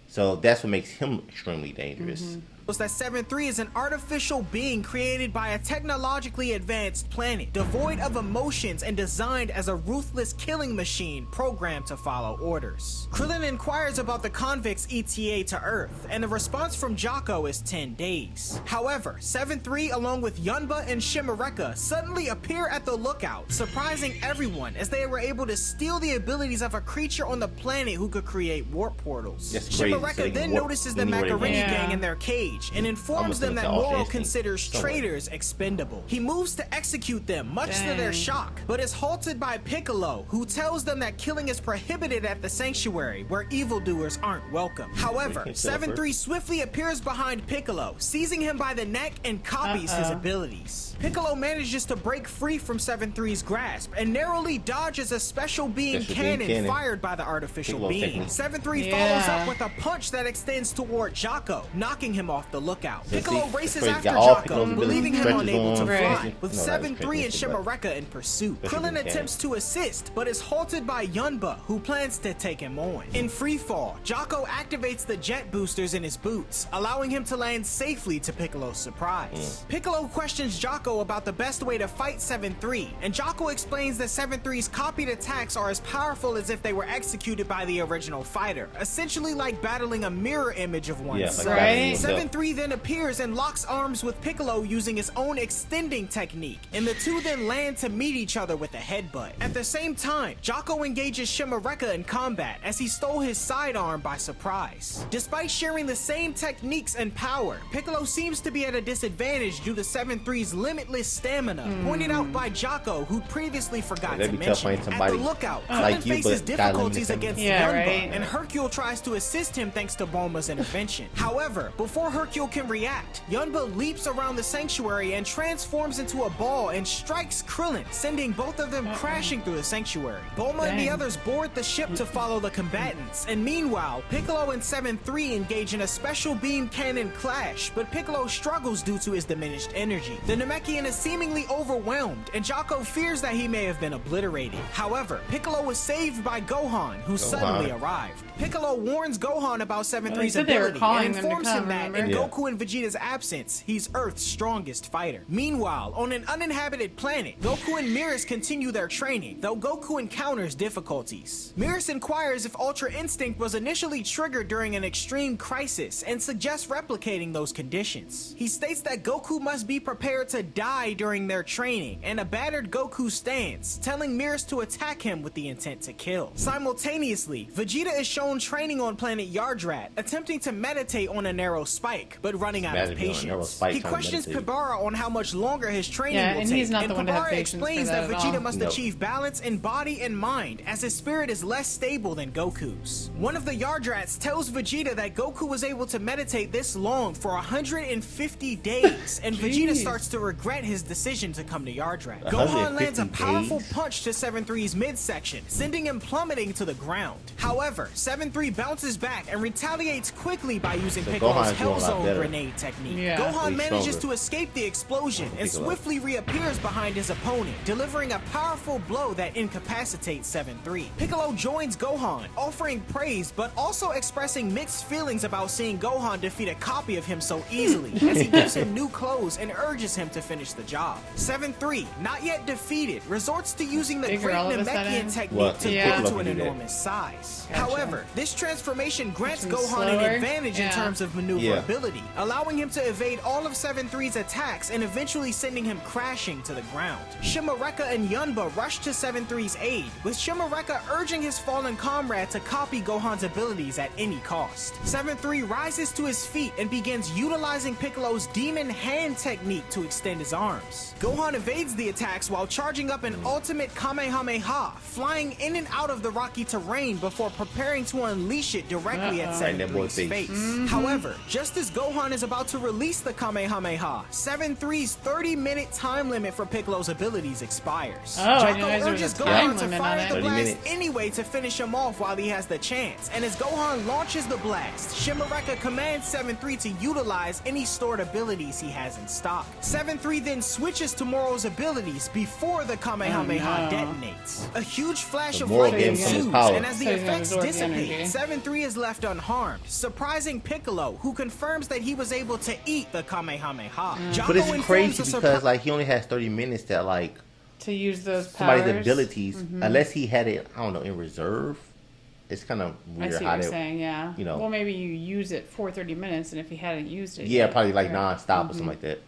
So that's what makes him extremely dangerous. that 7-3 is an artificial being created by a technologically advanced planet, devoid of emotions and designed as a ruthless killing machine programmed to follow orders. Krillin inquires about the convicts' ETA to Earth, and the response from Jocko is 10 days. However, 7-3 along with Yunba and Shimareka suddenly appear at the lookout, surprising everyone as they were able to steal the abilities of a creature on the planet who could create warp portals. That's crazy. So they Shimareka can then warp notices the anywhere they want. Macaroni Yeah. gang in their cage and informs them that Almost Moro instinct. considers Somewhere. traitors expendable. He moves to execute them, much to their Dang. shock, but is halted by Piccolo, who tells them that killing is prohibited at the sanctuary, where evildoers aren't welcome. However, 7-3 swiftly appears behind Piccolo, seizing him by the neck and copies his abilities. Piccolo manages to break free from 7-3's grasp and narrowly dodges a special beam cannon fired by the artificial Piccolo beam. technique. 7-3 follows Yeah. up with a punch that extends toward Jocko, knocking him off the lookout. See, Piccolo that's races crazy. after Got all Jocko, Piccolo's abilities, believing him stretches unable to on, fly, Right. with No, that was 7-3 and crazy, but- Shimareka in pursuit. Especially Krillin if you attempts to assist, but is halted by Yunba, who plans to take him on. In freefall, Jocko activates the jet boosters in his boots, allowing him to land safely to Piccolo's surprise. Piccolo questions Jocko about the best way to fight 7-3, and Jocko explains that 7-3's copied attacks are as powerful as if they were executed by the original fighter, essentially like battling a mirror image of oneself. like Right. yourself. 7-3 then appears and locks arms with Piccolo using his own extending technique, and the two then land to meet each other with a headbutt. At the same time, Jocko engages Shimareka in combat as he stole his sidearm by surprise. Despite sharing the same techniques and power, Piccolo seems to be at a disadvantage due to 7-3's limitless stamina, pointed out by Jocko, who previously forgot That'd to be tough mention. finding At the somebody lookout, like Krillin you, faces but got difficulties limited against Yeah, Yunba, right. and Hercule tries to assist him thanks to Bulma's intervention. However, before Hercule can react, Yunba leaps around the sanctuary and transforms into a ball and strikes Krillin, sending both of them crashing through the sanctuary. Bulma and the Dang. others board the ship to follow the combatants, and meanwhile, Piccolo and 7-3 engage in a special beam cannon clash, but Piccolo struggles due to his diminished energy. The Namekian is seemingly overwhelmed, and Jocko fears that he may have been obliterated. However, Piccolo was saved by Gohan, who suddenly arrived. Piccolo warns Gohan about 7-3's said they were ability calling and them to informs come, him that in remember? Yeah. Goku and Vegeta's absence, he's Earth's strongest fighter. Meanwhile, on an uninhabited planet, Goku and Miras continue their training, though Goku encounters difficulties. Miras inquires if Ultra Instinct was initially triggered during an extreme crisis and suggests replicating those conditions. He states that Goku must be prepared to die during their training, and a battered Goku stands, telling Miras to attack him with the intent to kill. Simultaneously, Vegeta is shown training on planet Yardrat, attempting to meditate on a narrow spike, but running out of Imagine being on a narrow patience. spike He trying to questions meditate. Pibara on how much longer his training Yeah, will and take, he's not the one to have Pibara patience for explains that that at Vegeta all. must No. achieve balance in body and mind, as his spirit is less stable than Goku's. One of the Yardrats tells Vegeta that Goku was able to meditate this long for 150 days, and Vegeta Jeez. starts to regret his decision to come to Yardrat. 150 Gohan lands a powerful days? punch to 7-3's midsection, sending him plummeting to the ground. However, 7-3 bounces back and retaliates quickly by using So Piccolo's Gohan's Hell doing zone better. grenade technique. Yeah. Gohan He's manages stronger. to escape the explosion and Piccolo. swiftly reappears behind his opponent, delivering a powerful blow that incapacitates 7-3. Piccolo joins Gohan, offering praise but also expressing mixed feelings about seeing Gohan defeat a copy of him so easily, as he gives him new clothes and urges him to finish the job. 7-3, not yet defeated, resorts to using the Bigger Great all of a Namekian sudden? technique Well, to yeah. grow Piccolo to an can do that. enormous size. Gotcha. However, this transformation grants Which one's Gohan an slower? advantage in Yeah. terms of maneuverability, allowing him to evade all of 7-3's attacks and eventually sending him crashing to the ground. Shimareka and Yunba rush to 7-3's aid, with Shimareka urging his fallen comrade to copy Gohan's abilities at any cost. 7-3 rises to his feet and begins utilizing Piccolo's demon hand technique to extend his arms. Gohan evades the attacks while charging up an ultimate Kamehameha, flying in and out of the rocky terrain before preparing to unleash it directly at Right in that boy's 7-3's face. face. However, just as Gohan is about to release the Kamehameha, 7-3's 30-minute time limit for Piccolo's abilities expires. Oh, I didn't Jocko realize there was urges a time Gohan to limit on fire it. the 30 blast minutes. anyway to finish him off while he has the chance, and as Gohan launches the blast, Shimareka commands 7-3 to utilize any stored abilities he has in stock. 7-3 then switches to Moro's abilities before the Kamehameha Oh, no. detonates. A huge flash So of Moro light gave him some ensues, power. and as the So he's gonna effects absorb the dissipate, energy. 7-3 is left unharmed, surprising Piccolo, who confirms that he was able to eat the Kamehameha. Jocko But it's informs crazy the because like he only has 30 minutes to like To use those powers. somebody's abilities, unless he had it, I don't know, in reserve. It's kind of I weird see how what they, you're saying, yeah. you know. Well, maybe you use it for 30 minutes, and if he hadn't used it yeah, yet, probably like right. non-stop or something like that.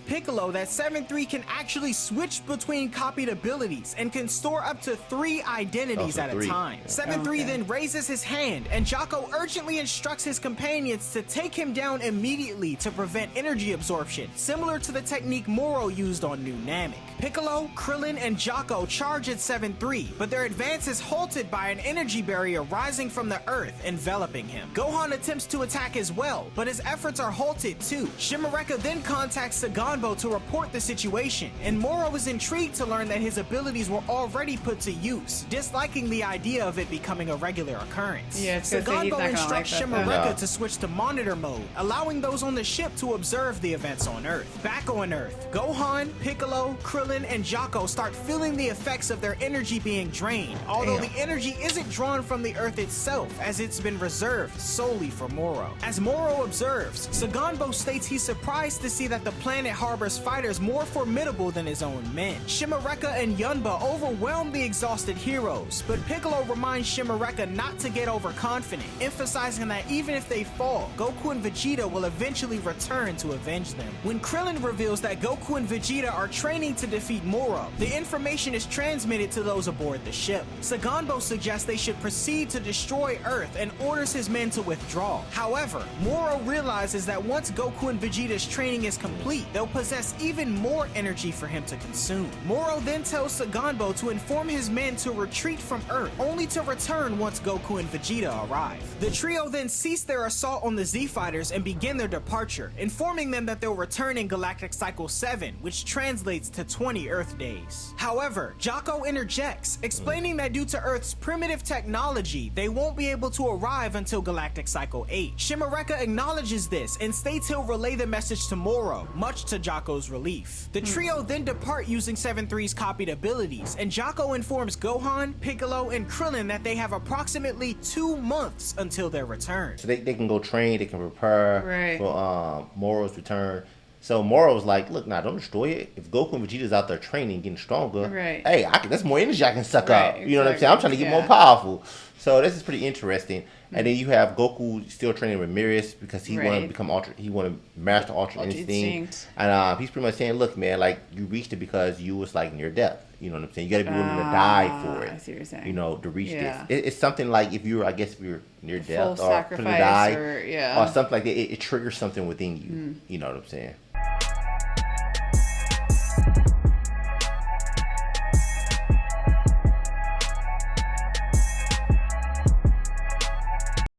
Piccolo that 7-3 can actually switch between copied abilities and can store up to 3 identities Oh, so at a 3. time. Yeah. 7-3 Okay. then raises his hand, and Jocko urgently instructs his companions to take him down immediately to prevent energy absorption, similar to the technique Moro used on New Namek. Piccolo, Krillin, and Jocko charge at 7-3, but their advance is halted by an energy barrier rising from the earth, enveloping him. Gohan attempts to attack as well, but his efforts are halted too. Shimareka then contacts Saganbo to report the situation, and Moro is intrigued to learn that his abilities were already put to use, disliking the idea of it becoming a regular occurrence. Yeah, it's gonna say he's not Saganbo gonna instructs like that, though. Shimareka No. to switch to monitor mode, allowing those on the ship to observe the events on Earth. Back on Earth, Gohan, Piccolo, Krillin, and Jocko start feeling the effects of their energy being drained, although Damn. the energy isn't drawn from the Earth itself, as it's been reserved solely for Moro. As Moro observes, Saganbo states he's surprised to see that the planet harbors fighters more formidable than his own men. Shimareka and Yunba overwhelm the exhausted heroes, but Piccolo reminds Shimareka not to get overconfident, emphasizing that even if they fall, Goku and Vegeta will eventually return to avenge them. When Krillin reveals that Goku and Vegeta are training to defeat Moro, the information is transmitted to those aboard the ship. Saganbo suggests they should proceed to destroy Earth and orders his men to withdraw. However, Moro realizes that once Goku and Vegeta's training is complete, they'll possess even more energy for him to consume. Moro then tells Saganbo to inform his men to retreat from Earth, only to return once Goku and Vegeta arrive. The trio then cease their assault on the Z-Fighters and begin their departure, informing them that they'll return in Galactic Cycle 7, which translates to 20 Earth days. However, Jocko interjects, explaining that due to Earth's primitive technology, they won't be able to arrive until Galactic Cycle 8. Shimareka acknowledges this and states he'll relay the message to Moro, much to Jocko's relief. The trio then depart using 7-3's copied abilities, and Jocko informs Gohan, Piccolo, and Krillin that they have approximately 2 months until their return. So they can go train, they can prepare Right. for Moro's return. So Moro's like, look, now don't destroy it. If Goku and Vegeta's out there training, getting stronger, Right. hey, that's more energy I can suck Right, up. You know what I'm saying? I'm trying to get exactly, more yeah. powerful. So this is pretty interesting. And then you have Goku still training Ramirez because he want to Right. become Ultra. He want to master Ultra Ultra Instinct. Instinct. And he's pretty much saying, look, man, like you reached it because you was like near death. You know what I'm saying? You got to be willing to die for it. I see what you're saying. You know, to reach Yeah. this. It's something like if you're near death Full or sacrifice gonna die or, yeah. or something like that, it triggers something within you. You know what I'm saying?